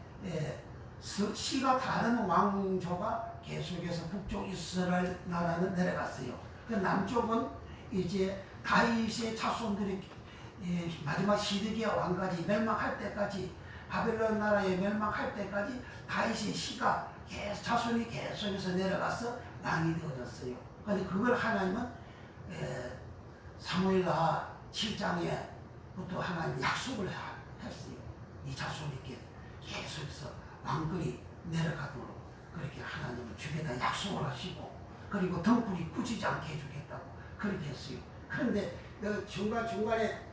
시가 다른 왕조가 계속해서 북쪽 이스라엘 나라는 내려갔어요. 그 남쪽은 이제 다윗의 자손들이 마지막 시드기야 왕까지 멸망할 때까지 바벨론 나라에 멸망할 때까지 다윗의 시가 자손이 계속해서 내려가서 왕이 되어졌어요. 그런데 그걸 하나님은 사무엘하 7장에부터 하나님 약속을 했어요. 이 자손에게 계속해서 왕권이 내려가도록 그렇게 하나님은 주겠다 약속을 하시고 그리고 등불이 꺼지지 않게 해주겠다고 그렇게 했어요. 그런데 중간중간에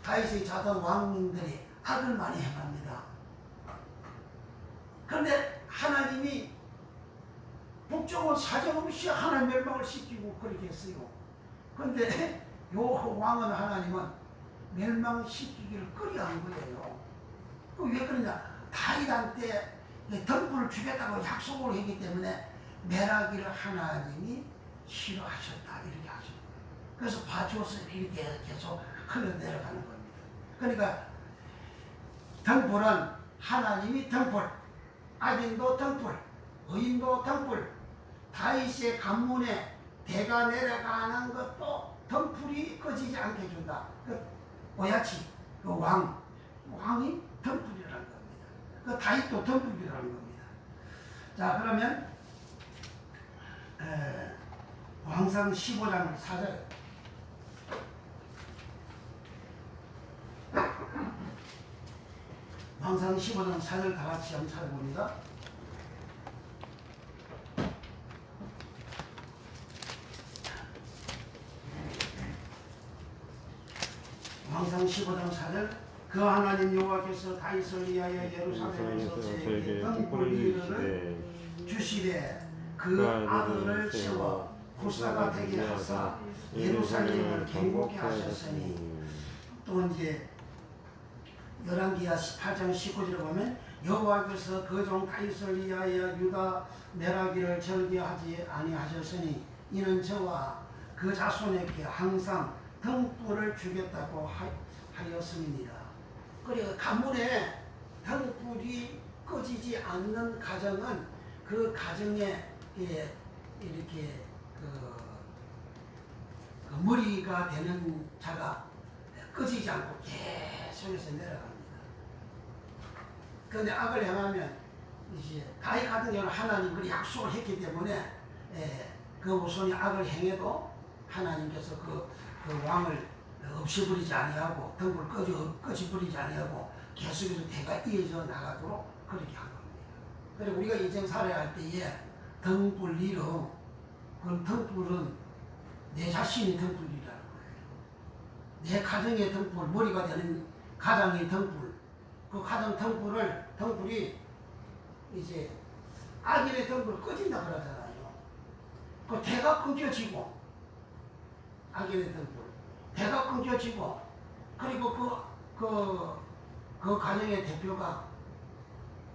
다윗의 자손 왕들이 악을 많이 행합니다. 그런데 하나님이 북쪽은 사정없이 하나님 멸망을 시키고 그렇게 했어요. 그런데 요 왕은 하나님은 멸망시키기를 꺼려한 거예요. 왜 그러냐? 다윗한테 등불을 주겠다고 약속을 했기 때문에 멸하기를 하나님이 싫어하셨다 이렇게 하셨어요. 그래서 바주어서 이렇게 계속 흘러내려가는 겁니다. 그러니까 등불은 하나님이 등불, 악인도 등불, 의인도 등불, 다윗의 관문에 대가 내려가는 것도 등불이 꺼지지 않게 해준다. 그 오야치, 그 왕이 등불이라는 겁니다. 그 다윗도 등불이라는 겁니다. 자 그러면 왕상 15장 4절 왕상 15장 4절 다 같이 한번 찾아봅니다. 왕상 15장 4절 그 하나님 여호와께서 다윗을 위하여 예루살렘에서 제게 등불을 주시되 그 아들을 세워 구사가 되게 하사 예루살렘을 견고케 하셨으니 또 이제 열왕기하 18장 19절에 보면 여호와께서 그 종 다윗을 위하여 유다 멸하기를 절개하지 아니하셨으니 이는 저와 그 자손에게 항상 등불을 주겠다고 하였습니다. 그리고 가문에 등불이 꺼지지 않는 가정은 그 가정에 이렇게 그 머리가 되는 자가 꺼지지 않고 계속해서 내려갑니다. 그런데 악을 행하면 이제 다윗 같은 경우는 하나님 그 약속을 했기 때문에 그 후손이 악을 행해도 하나님께서 그 왕을 없애버리지 아니하고 등불 꺼져버리지 아니하고 계속해서 대가 이어져 나가도록 그렇게 한 겁니다. 그리고 우리가 인생 살아야 할 때에 등불 일은 그 등불은 내 자신의 등불이라는 거예요. 내 가정의 등불, 머리가 되는 가정의 등불, 그 가정 등불이 이제 악인의 등불을 꺼진다 그러잖아요. 그 대가 끊겨지고 악인의 등불, 대가 끊겨지고 그리고 그 가정의 대표가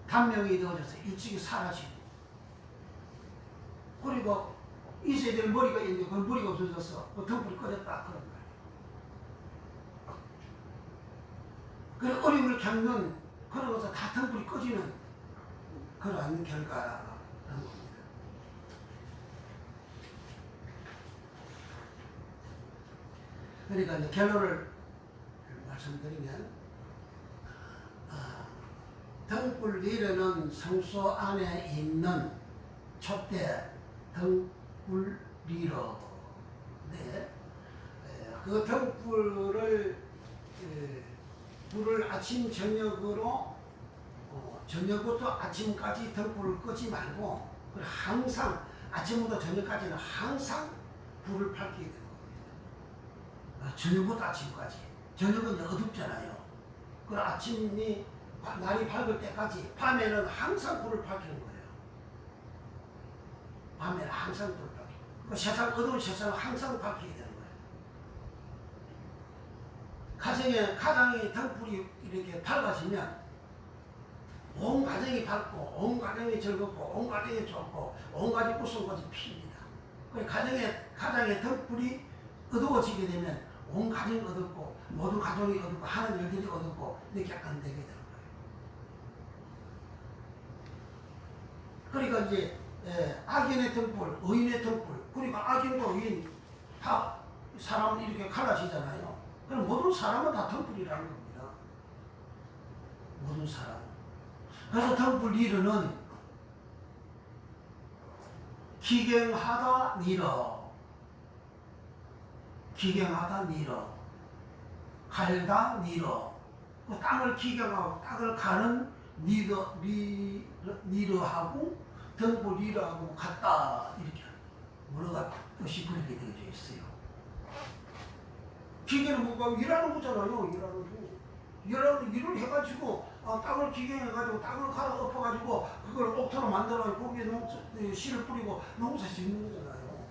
단명이 되어져서 일찍이 사라지고 그리고 있어야 될 머리가 있는데 그 머리가 없어져서 그 등불이 꺼졌다 그런 거예요. 그 어려움을 겪는 그런 것은 다 등불이 꺼지는 그러한 결과라는 겁니다. 그러니까 이제 결론을 말씀드리면 등불 위에는 성소 안에 있는 촛대 등불 위로 그 불을 아침 저녁으로 저녁부터 아침까지 등불을 끄지 말고 항상 아침부터 저녁까지는 항상 불을 밝히게 되는 겁니다. 저녁부터 아침까지. 저녁은 이제 어둡잖아요. 그 아침이 날이 밝을 때까지 밤에는 항상 불을 밝히는 거예요. 밤에는 항상 불을 밝히고 그 세상 어두운 세상은 항상 밝히게 되는 거예요. 가정의 등불이 이렇게 밝아지면 온 가정이 밝고 온 가정이 즐겁고 온 가정이 좋고 온 가정이 웃음꽃이 핍니다. 가정의 등불이 어두워지게 되면 온 가정이 어둡고 모든 가정이 어둡고 하는 일들이 어둡고 이렇게 안 되게 되는 거예요. 그러니까 이제 악인의 등불, 의인의 등불, 그러니까 악인과 의인 다 사람은 이렇게 갈라지잖아요. 그럼 모든 사람은 다 등불이라는 겁니다. 모든 사람. 그래서 등불 이르는 기경하다 니러, 기경하다 니러, 갈다 니러, 그 땅을 기경하고 땅을 가는 니러하고 등불 니러하고 같다 이렇게 뭐가 뜻이 그렇게 되어져 있어요. 기계는 뭐가 일하는 거잖아요. 일을 해가지고 땅을 기경해가지고 땅을 갈아 엎어가지고 그걸 옥토로 만들어 거기에 씨를 뿌리고 농사 짓는 거잖아요.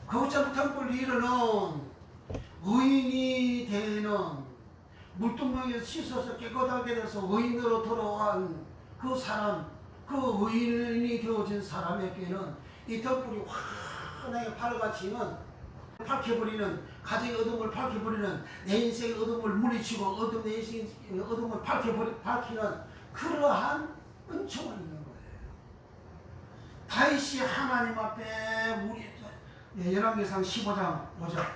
그것처럼 등불 이르는 의인이 되는 물두멍에서 씻어서 깨끗하게 돼서 의인으로 돌아간 그 사람, 그 의인이 되어진 사람에게는 이 등불이 환하게 밝아지는 밝혀버리는 가정의 어둠을 밝혀버리는 내 인생의 어둠을 물리치고 내 인생의 어둠을 밝히는 그러한 은총을 있는 거예요. 다윗이 하나님 앞에 열왕기상 15장 5절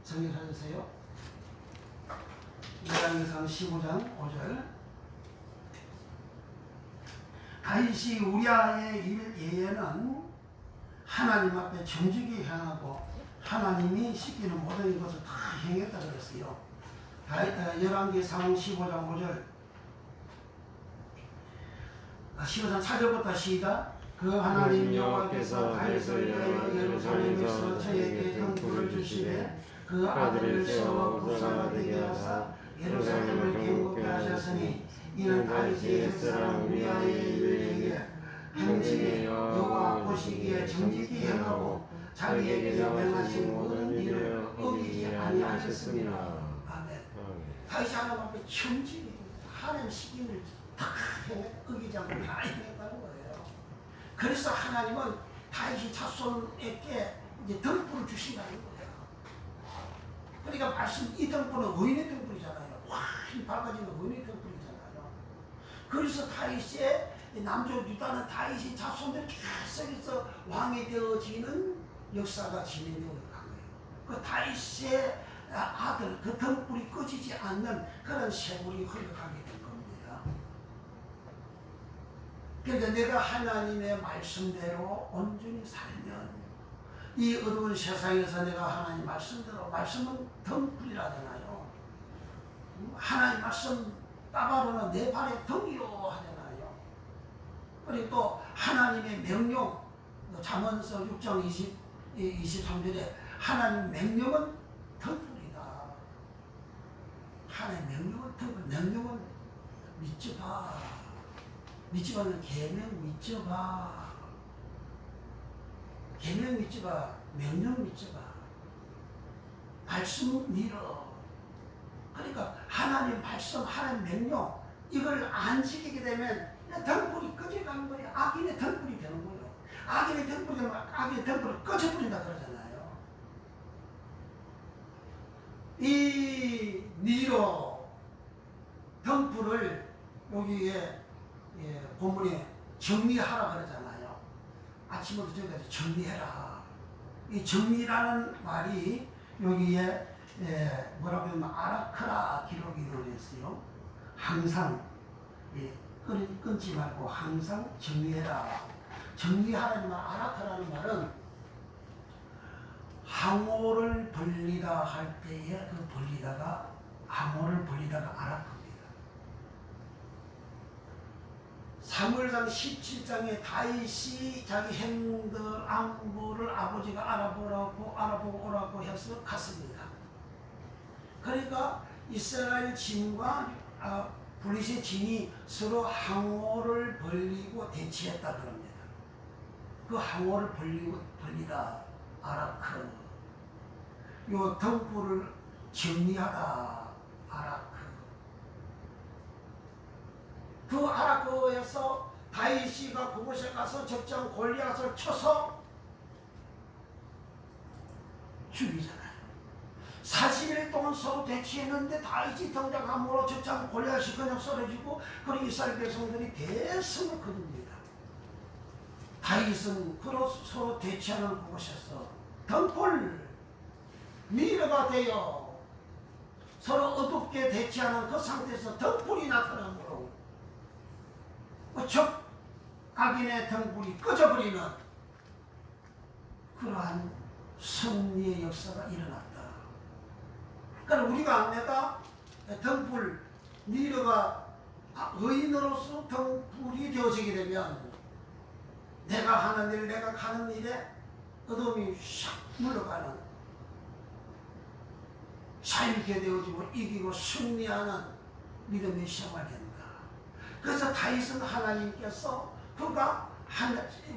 성경하셨어요. 열왕기상 15장 5절 다윗이 우리아의 예에는 하나님 앞에 정직히 행하고 하나님이 시키는 모든 것을 다 행했다 그랬어요. 열왕기상 15장 5절 15장 4절부터 시작. 그 하나님 여호와께서 다윗을 위하여 예루살렘에서 저에게 등불을 주시되 그 아들을 세워 구사가 되게 하사 예루살렘을 견고케 하셨으니 이는 다윗이 옛사람 우리아의 일에게 행진에 여호와 보시기에 정직히 행하고 자기에게 명하신 모든 일을 어기지 아니하셨습니다. 아멘. 다윗이 하나님 앞에 정직히 하나님 시킴을 다 어기지 않고 다 행했다는 거예요. 그래서 하나님은 다윗이 자손에게 이제 등불을 주신다는 거예요. 그러니까 말씀 이 등불은 의인의 등불이잖아요. 환히 밝아지는 의인의 등불이잖아요. 그래서 다윗의 남쪽 유다는 다윗이 자손들 계속해서 왕이 되어지는 역사가 진행되어 간 거예요. 그 다윗의 아들 그 등불이 꺼지지 않는 그런 세월이 흘러가게 된 겁니다. 그러니까 내가 하나님의 말씀대로 온전히 살면 이 어두운 세상에서 내가 하나님 말씀대로, 말씀은 등불이라잖아요. 하나님 말씀 따바로는 내 발에 등이요 하잖아요. 그리고 또 하나님의 명령, 잠언서 6장 23절에 하나님 명령은 등불이다. 하나님 명령은 등불, 명령은 믿져봐. 믿져봐는 계명 믿져봐. 계명 믿져봐. 명령 믿져봐. 말씀 믿어. 그러니까 하나님 말씀, 하나님 명령 이걸 안 지키게 되면 등불이 꺼져가는 거예요. 악인의 등불이 되는 거예요. 악인의 등불이 되면 악인의 등불을 꺼져버린다 그러잖아요. 이 니로 등불을 여기에 본문에 정리하라 그러잖아요. 아침부터 저기까지 정리해라. 이 정리라는 말이 여기에 뭐라고 하면 아라크라 기록이 되어 있어요. 항상 끊지 말고 항상 정리해라. 정리하라는 말, 아라크라는 말은 항오를 벌리다 할 때에 그 벌리다가 항오를 벌리다가 아라크입니다. 사무엘상 17장에 다윗이 자기 행동들 안보를 아버지가 알아보고 오라고 해서 갔습니다. 그러니까 이스라엘 진과 블리셋 진이 서로 항오를 벌리고 대치했다 그럽니다. 그 항오를 벌리다 아라크, 요 등불을 정리하다 아라크. 그 아라크에서 다윗이가 그곳에 가서 적장 골리앗을 쳐서 죽이잖아요. 40일 동안 서로 대치했는데 다윗이 등장함으로 적장 골리앗이 그냥 쓰러지고 그리고 이스라엘 백성들이 대승을 거둡니다. 다윗은 서로 대치하는 그곳에서 등불 미래가 되어 서로 어둡게 대치하는 그 상태에서 등불이 나타나므로 즉 악인의 등불이 꺼져버리는 그러한 승리의 역사가 일어났다. 그러니까 우리가 내가 등불 미래가 의인으로서 등불이 되어지게 되면 내가 하는 일, 내가 가는 일에 어둠이 샥 물러가는 자유케 되어지고 이기고 승리하는 믿음의 시험을 된다. 그래서 다윗은 하나님께서 그가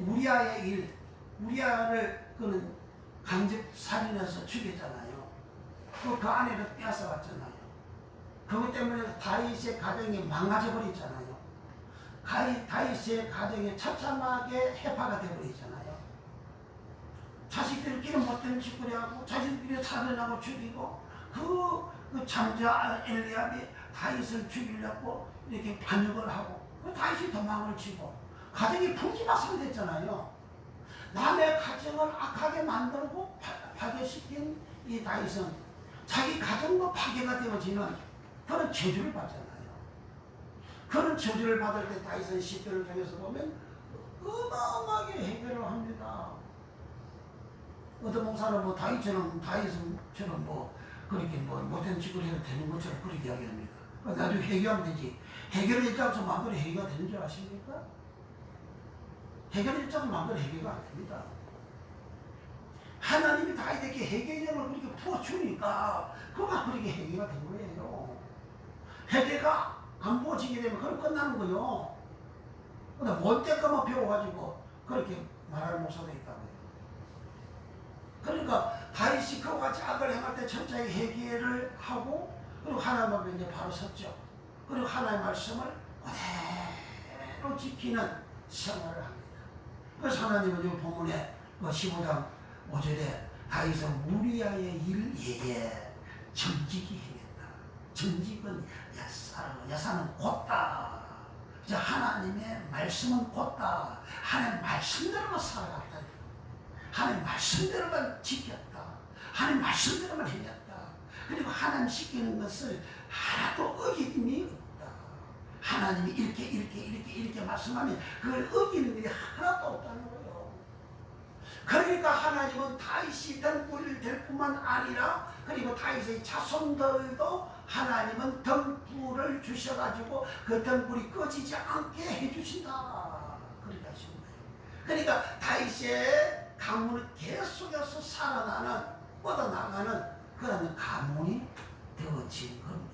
우리아의 일, 우리아를 그는 간접 살인해서 죽였잖아요. 그 아내를 빼앗아갔잖아요. 그것 때문에 다윗의 가정이 망가져 버렸잖아요. 다윗의 가정이 처참하게 해파가 되어버리잖아요. 자식들끼리 못된 짓거리 하고 자식들끼리 살인하고 죽이고 그 장자 엘리압이 다윗을 죽이려고 이렇게 반역을 하고 다윗이 도망을 치고 가정이 풍지박산됐잖아요. 남의 가정을 악하게 만들고 파괴시킨 이 다윗은 자기 가정도 파괴가 되어지는 그런 저주를 받잖아요. 그런 저주를 받을 때 다윗은 시편을 통해서 보면 어마어마하게 해결을 합니다. 어떤 목사는 뭐 다윗처럼 뭐 그렇게 뭐 못된 짓을 해도 되는 것처럼 그렇게 이야기합니다. 나중에 해결하면 되지. 해결을 일자로 마음대로 해결가 되는 줄 아십니까? 해결을 일자로 마음대로 해결가 안 됩니다. 하나님이 다윗에게 해결력을 그렇게 부어주니까 그가 그렇게 해결가 된 거예요. 해결가 안 부어지게 되면 그럼 끝나는 거요. 근데 못 때까만 배워가지고 그렇게 말할 목사도 있다고요. 그러니까 다윗이 그와 같이 악을 행할 때 철저히 해결을 하고 그리고 하나님 앞에 이제 바로 섰죠. 그리고 하나님의 말씀을 그대로 지키는 생활을 합니다. 그래서 하나님은 이 본문에 15장 5절에 다윗은 우리아의 일에 정직이 행했다. 정직은 야사는 곧다. 이제 하나님의 말씀은 곧다. 하나님 말씀대로만 살아갔다. 하나님 말씀대로만 지켰다. 하나님 말씀대로만 행했다. 그리고 하나님 시키는 것을 하나도 어김이 없다. 하나님이 이렇게 말씀하면 그걸 어기는 일이 하나도 없다는 거예요. 그러니까 하나님은 다윗이 등불이 될 뿐만 아니라 그리고 다윗의 자손들도 하나님은 등불을 주셔가지고 그 등불이 꺼지지 않게 해주신다. 그렇게 하신 거예요. 그러니까 다윗의 가문은 계속해서 살아나는 뻗어나가는 그런 가문이 되어진 겁니다.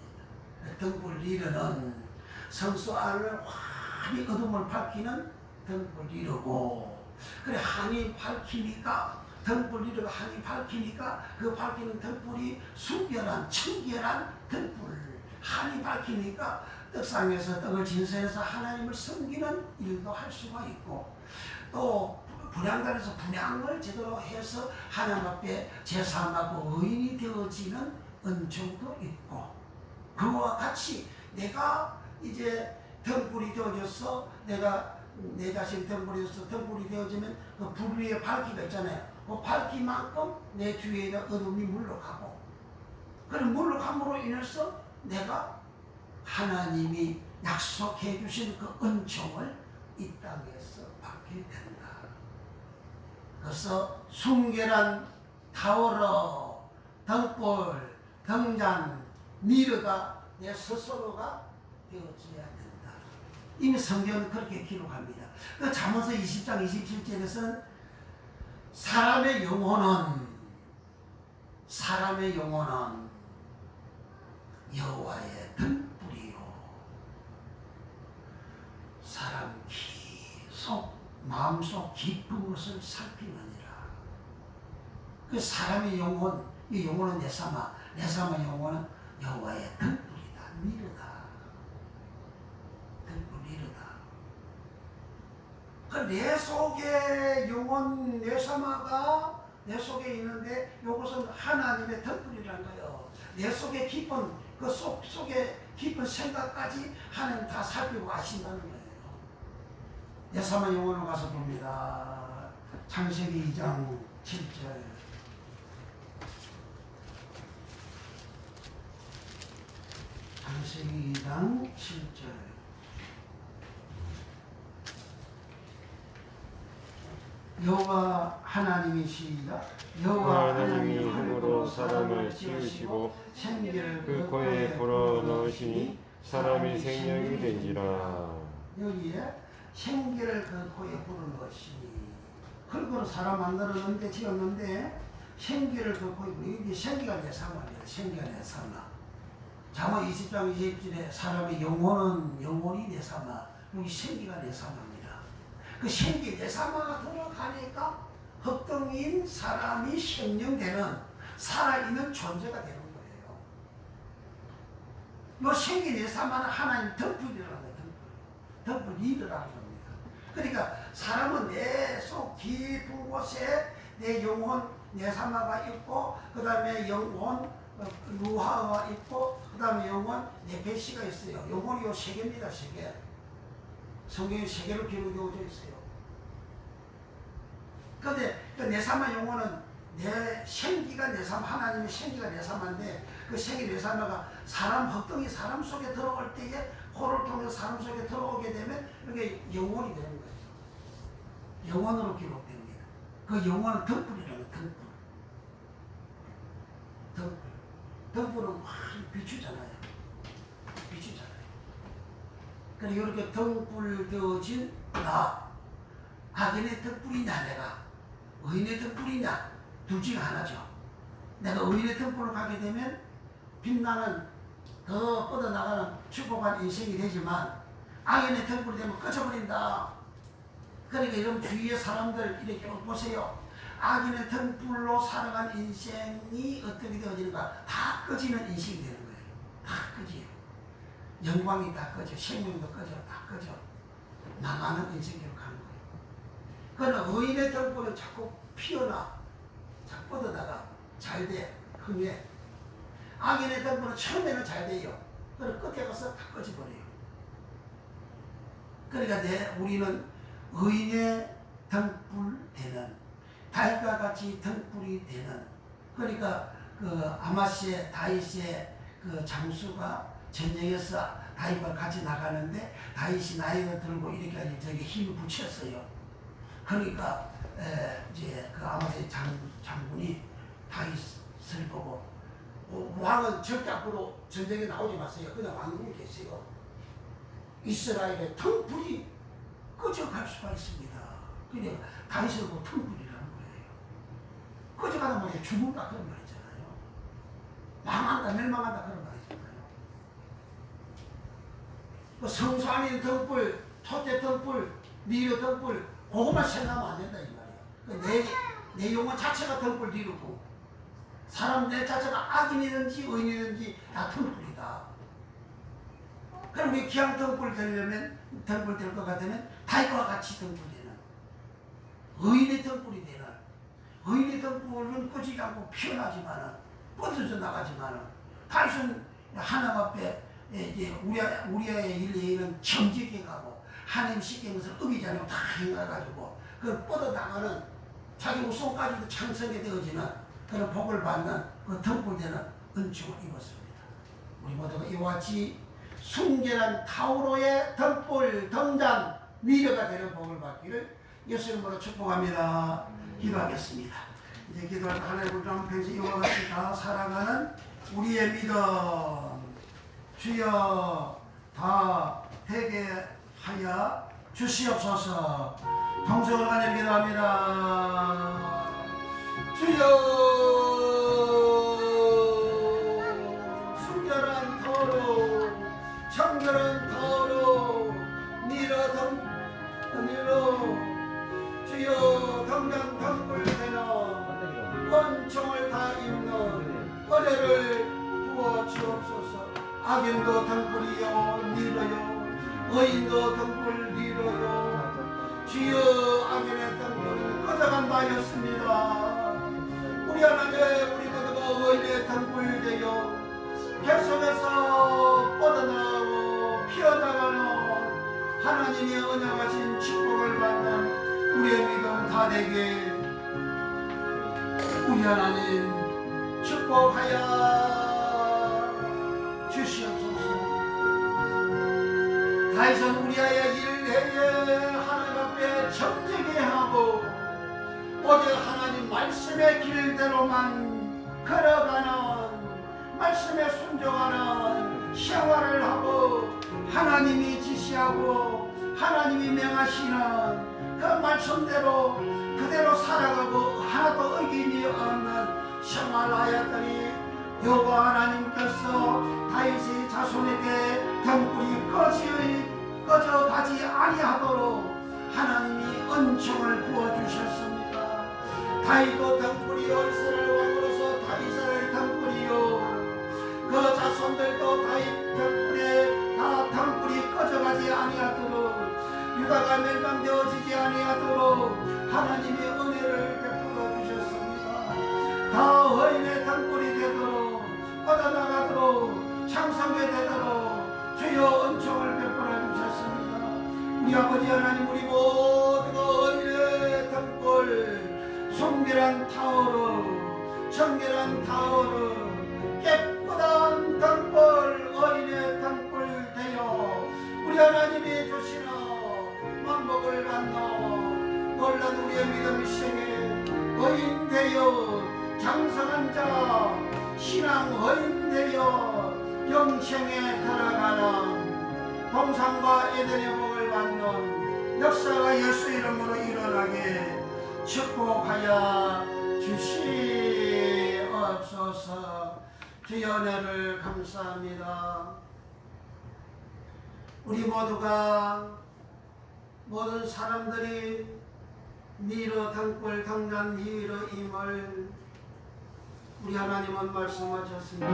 등불 이루는 성소 안을 환히 어둠을 밝히는 등불 이루고 그래 한이 밝히니까 등불 이루고 한이 밝히니까 그 밝히는 등불이 순결한 청결한 등불 한이 밝히니까 떡상에서 떡을 진설해서 하나님을 섬기는 일도 할 수가 있고 또 분향단에서 분향을 제대로 해서 하나님 앞에 제사하고 의인이 되어지는 은총도 있고 그와 같이 내가 이제 등불이 되어져서 내가 내 자신 등불이 되어서 등불이 되어지면 그 불 위에 밝기가 있잖아요. 그 밝기만큼 내 주위에 있는 어둠이 물러가고 그런 물러감으로 인해서 내가 하나님이 약속해 주신 그 은총을 이 땅에서 받게 된다. 그래서 순결한 타워러, 등불, 등잔, 미르가 내 스스로가 되어져야 된다. 이미 성경은 그렇게 기록합니다. 그 잠언서 20장 27절에서는 사람의 영혼은 여호와의 등불이요 사람 마음속 깊은 것을 살피느니라. 그 사람의 영혼, 이 영혼은 내 삼아 영혼은 여호와의 등불이다. 미르다. 등불 미르다. 그 내 속에 영혼 내 삼아가 내 속에 있는데 이것은 하나님의 등불이라는 거예요. 내 속에 깊은 그 속에 깊은 생각까지 하나님 다 살피고 아신다는 거예요. 내 삼아 영혼을 가서 봅니다. 창세기 2장 7절. 창세기 2장 7절. 여호와 하나님이시다. 여호와 하나님이 힘으로 사람을 지으시고 그 코에 불어 넣으시니 사람이 생명이 된지라. 여기에 생기를 그 코에 불어 넣으시니 흙으로 사람 만들었는데 지었는데 생기를 그 코에 불어 여기 생기가 내 삼아입니다. 생기가 내 삼아. 잠언 20장 20절에 사람의 영혼이 내 삼아. 여기 생기가 내 삼아입니다. 그 생기 내 삼아가 들어가니까 흙덩이인 사람이 생명되는 살아있는 존재가 되는 거예요. 이 생기 내 삼아는 하나님 등불이라는 거예요. 등불 리더라는 겁니다. 그러니까 사람은 내 속 깊은 곳에 내 영혼 내 삼아가 있고 그 다음에 영혼 루하가 있고 그 다음에 영혼 네페시가 있어요. 영혼이 요 세 개입니다. 세 개. 성경에 세 개로 기록되어져 있어요. 그런데 그 내삼아 영혼은 내 생기가 내삼아 하나님의 생기가 내삼아인데 그 생기 내삼아가 사람 흙덩이 사람 속에 들어올 때에 코를 통해서 사람 속에 들어오게 되면 이게 영혼이 되는 거예요. 영혼으로 기록됩니다. 그 영혼은 등불이라는 등불. 등불은 확 비추잖아요. 그래 이렇게 등불 되어진 나 악인의 등불이냐 내가 의인의 등불이냐 둘 중에 하나죠. 내가 의인의 등불로 가게 되면 빛나는 더 뻗어나가는 축복한 인생이 되지만 악인의 등불이 되면 꺼져버린다. 그러니까 이런 주위의 사람들 이렇게 보세요. 악인의 등불로 살아간 인생이 어떻게 되어지는가 다 꺼지는 인생이 되는 거예요. 다 꺼져요. 영광이 다 꺼져, 생명도 꺼져, 다 꺼져. 나가는 인생으로 가는 거예요. 그러나 의인의 등불은 자꾸 피어나, 자꾸 뻗어다가 잘 돼, 흥해. 악인의 등불은 처음에는 잘 돼요. 그리고 끝에 가서 다 꺼져버려요. 그러니까 우리는 의인의 등불 되는, 달과 같이 등불이 되는, 그러니까 그 아마시의 다윗의 그 장수가 전쟁에서 다윗과 같이 나가는데 다윗이 나이를 들고 이렇게 저기 힘을 붙였어요. 그러니까 이제 그 아마세 장군이 다윗을 보고 왕은 절대 앞으로 전쟁에 나오지 마세요. 그냥 왕궁에 계세요. 이스라엘의 텅불이 꺼져갈 수가 있습니다. 그러니까 다윗을 보고 텅불이라는 거예요. 꺼져가는 말이 죽는다 그런 말이잖아요. 망한다 멸망한다 그런 말이잖아요. 그 성소 안에 있는 덩불, 토대 덩불, 미려 덩불 그것만 생각하면 안 된다 이 말이에요. 내 영혼 자체가 덩불 이루고 사람 내 자체가 악인이든지 의인이든지 다 덩불이다. 그럼 우리 기왕 덩불 되려면 덩불 될 것 같으면 다윗과 같이 덩불 되는 의인의 덩불이 되는 의인의 덩불은 꺼지지 않고 피어나지만은 뻗어져 나가지만은 다윗은 하나님 앞에 이제 우리의 일에는 정직해 가고 하나님 시킨 것을 어기지 않고 다 행해가지고 그 뻗어 나가는 자기 우손까지도 창성에 되어지는 그런 복을 받는 그 덩불되는 은총을 입었습니다. 우리 모두가 이와 같이 순결한 타우로의 덩불 덩잔 미래가 되는 복을 받기를 예수 이름으로 축복합니다. 기도하겠습니다. 이제 기도할 하나님을 좀 평소 이와 같이 다 살아가는 우리의 믿음 주여 다 되게 하여 주시옵소서. 동성을 간절히 기도합니다. 주여 순결한 터로 청결한 터로 미러 주여 덩장 덩불 되는 원총을 다 입는 은혜를 부어 주옵소서. 악인도 덩불이요 밀어요 의인도 덩불 밀어요 주여 악인의 덩불은 꺼져간다 하였습니다. 우리 하나님 우리 모두가 의인의 덩불 되어 계속해서 뻗어나가고 피어나가는 하나님의 언약하신 축복을 받는 우리의 믿음 다 되게 우리 하나님 축복하여 주시옵소서. 다윗은 우리의 일해에 하나님 앞에 정직해 하고 오직 하나님 말씀의 길대로만 걸어가는 말씀에 순종하는 생활을 하고 하나님이 지시하고 하나님이 명하시는 그 말씀대로 그대로 살아가고 하나도 어김이 없는 생활하였더니 여호와 하나님께서 다윗의 자손에게 덩불이 꺼져가지 아니하도록 하나님이 은총을 부어주셨습니다. 다윗도 덩불이 얼스를 왕으로서 다윗을 덩불이요 그 자손들도 다윗 덩불에 다 덩불이 꺼져가지 아니하도록 유다가 멸망되어지지 아니하도록 하나님의 은혜를 베풀어 주셨습니다. 다 의인의 덩불이 되도록 뻗어나가도록 창성게 되도록 주여 은총을 베풀어 주셨습니다. 우리 아버지 하나님 우리 모두가 의인의 덩불 성결한 타오르 정결한 타오르 깨끗한 덩불 의인의 덩불 되어 우리 하나님이 주시는 만복을 받는 놀란 우리의 믿음의 생에 의인 되어 장성한 자 신앙 의인 되어 영생에 들어가는 동산과 에덴의 복을 받는 역사가 예수 이름으로 일어나게 축복하여 주시옵소서. 주의 은혜를 감사합니다. 우리 모두가 모든 사람들이 미러 덩불 덩난 미러 임을 우리 하나님은 말씀하셨습니다.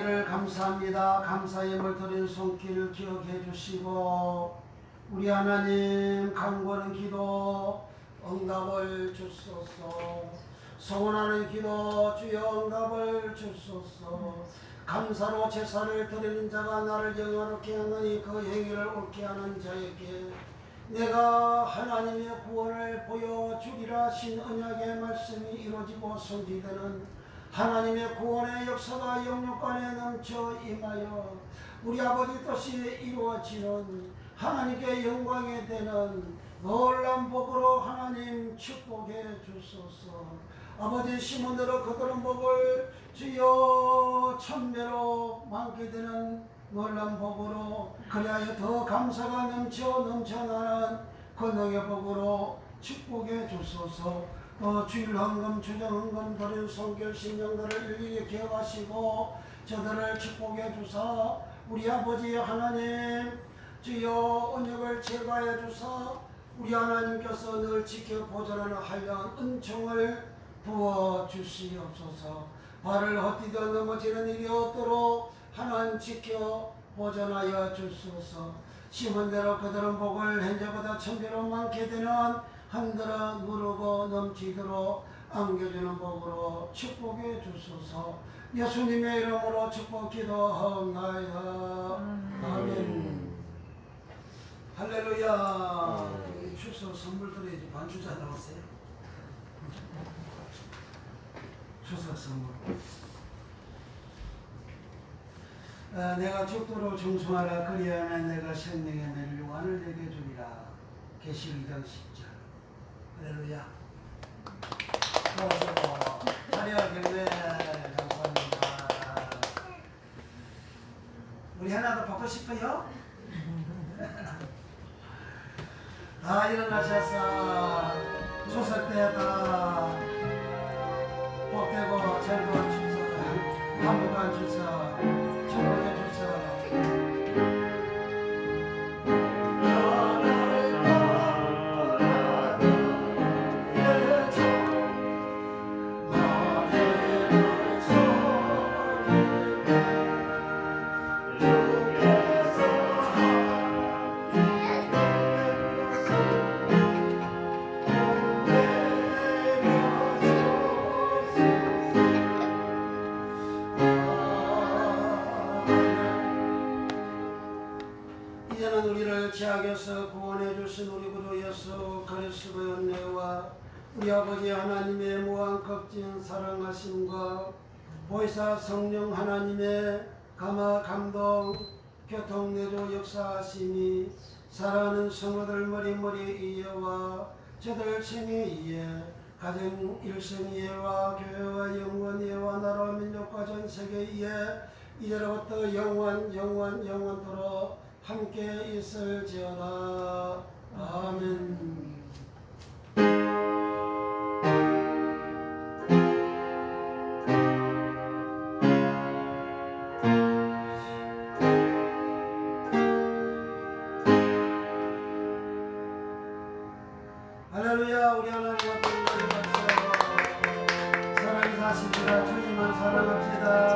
은혜를 감사합니다. 감사의 물들인 손길 기억해 주시고 우리 하나님 간구하는 기도 응답을 주소서. 소원하는 기도 주여 응답을 주소서. 감사로 제사를 드리는 자가 나를 영화롭게 하느니 그 행위를 옳게 하는 자에게 내가 하나님의 구원을 보여주리라 하신 언약의 말씀이 이루어지고 성취되는 하나님의 구원의 역사가 영육간에 넘쳐 임하여 우리 아버지 뜻이 이루어지는 하나님께 영광이 되는 놀라운 복으로 하나님 축복해 주소서. 아버지 시몬대로 그들은 복을 주여 천배로 많게 되는 놀라운 복으로 그리하여 더 감사가 넘쳐나는 권능의 복으로 축복해 주소서. 주일 헌금 주정 헌금 드린 성결 신령들을 일일이 기억하시고 저들을 축복해 주사 우리 아버지 하나님 주여 언약을 제거해 주사 우리 하나님께서 늘 지켜 보존하는 한량 은총을 부어 주시옵소서. 발을 헛디뎌 넘어지는 일이 없도록 하나님 지켜 보존하여 주소서. 심은 대로 그들은 복을 현재보다 천배로 많게 되는 한들어 누르고 넘치도록 안겨주는 복으로 축복해 주소서. 예수님의 이름으로 축복 기도하옵나이다. 아멘. 할렐루야. 추석 선물 드려야지. 반주자 나오세요. 추석 선물. 내가 죽도록 중수하라. 그리하면 내가 생명의 멸류관을 내게 주리라. 계시록 2장 10절. 할렐루야. 자리와 경례 감사합니다. 우리 하나 더 받고 싶어요? 다 일어나셔서 추석 때다 복되고 즐거운 추석, 한복한 추석, 축복의 추석. 이제는 우리를 죄악에서 구원해 주신 우리 구주 예수 그리스도의 은혜와 우리 아버지 하나님의 무한 걱정 사랑하심과 보혜사 성령 하나님의 감화 감동 교통내조 역사하심이 사랑하는 성도들 머리머리 이해와 저들 생애 이해 가정 일생 이해와 교회와 영원 이해와 나라와 민족과 전 세계 이해 이제로부터 영원토록 함께 있을지어다. 아멘. 할렐루야. 우리 하나님 앞에 박수. 사랑이 사십니다. 주님만 사랑합시다.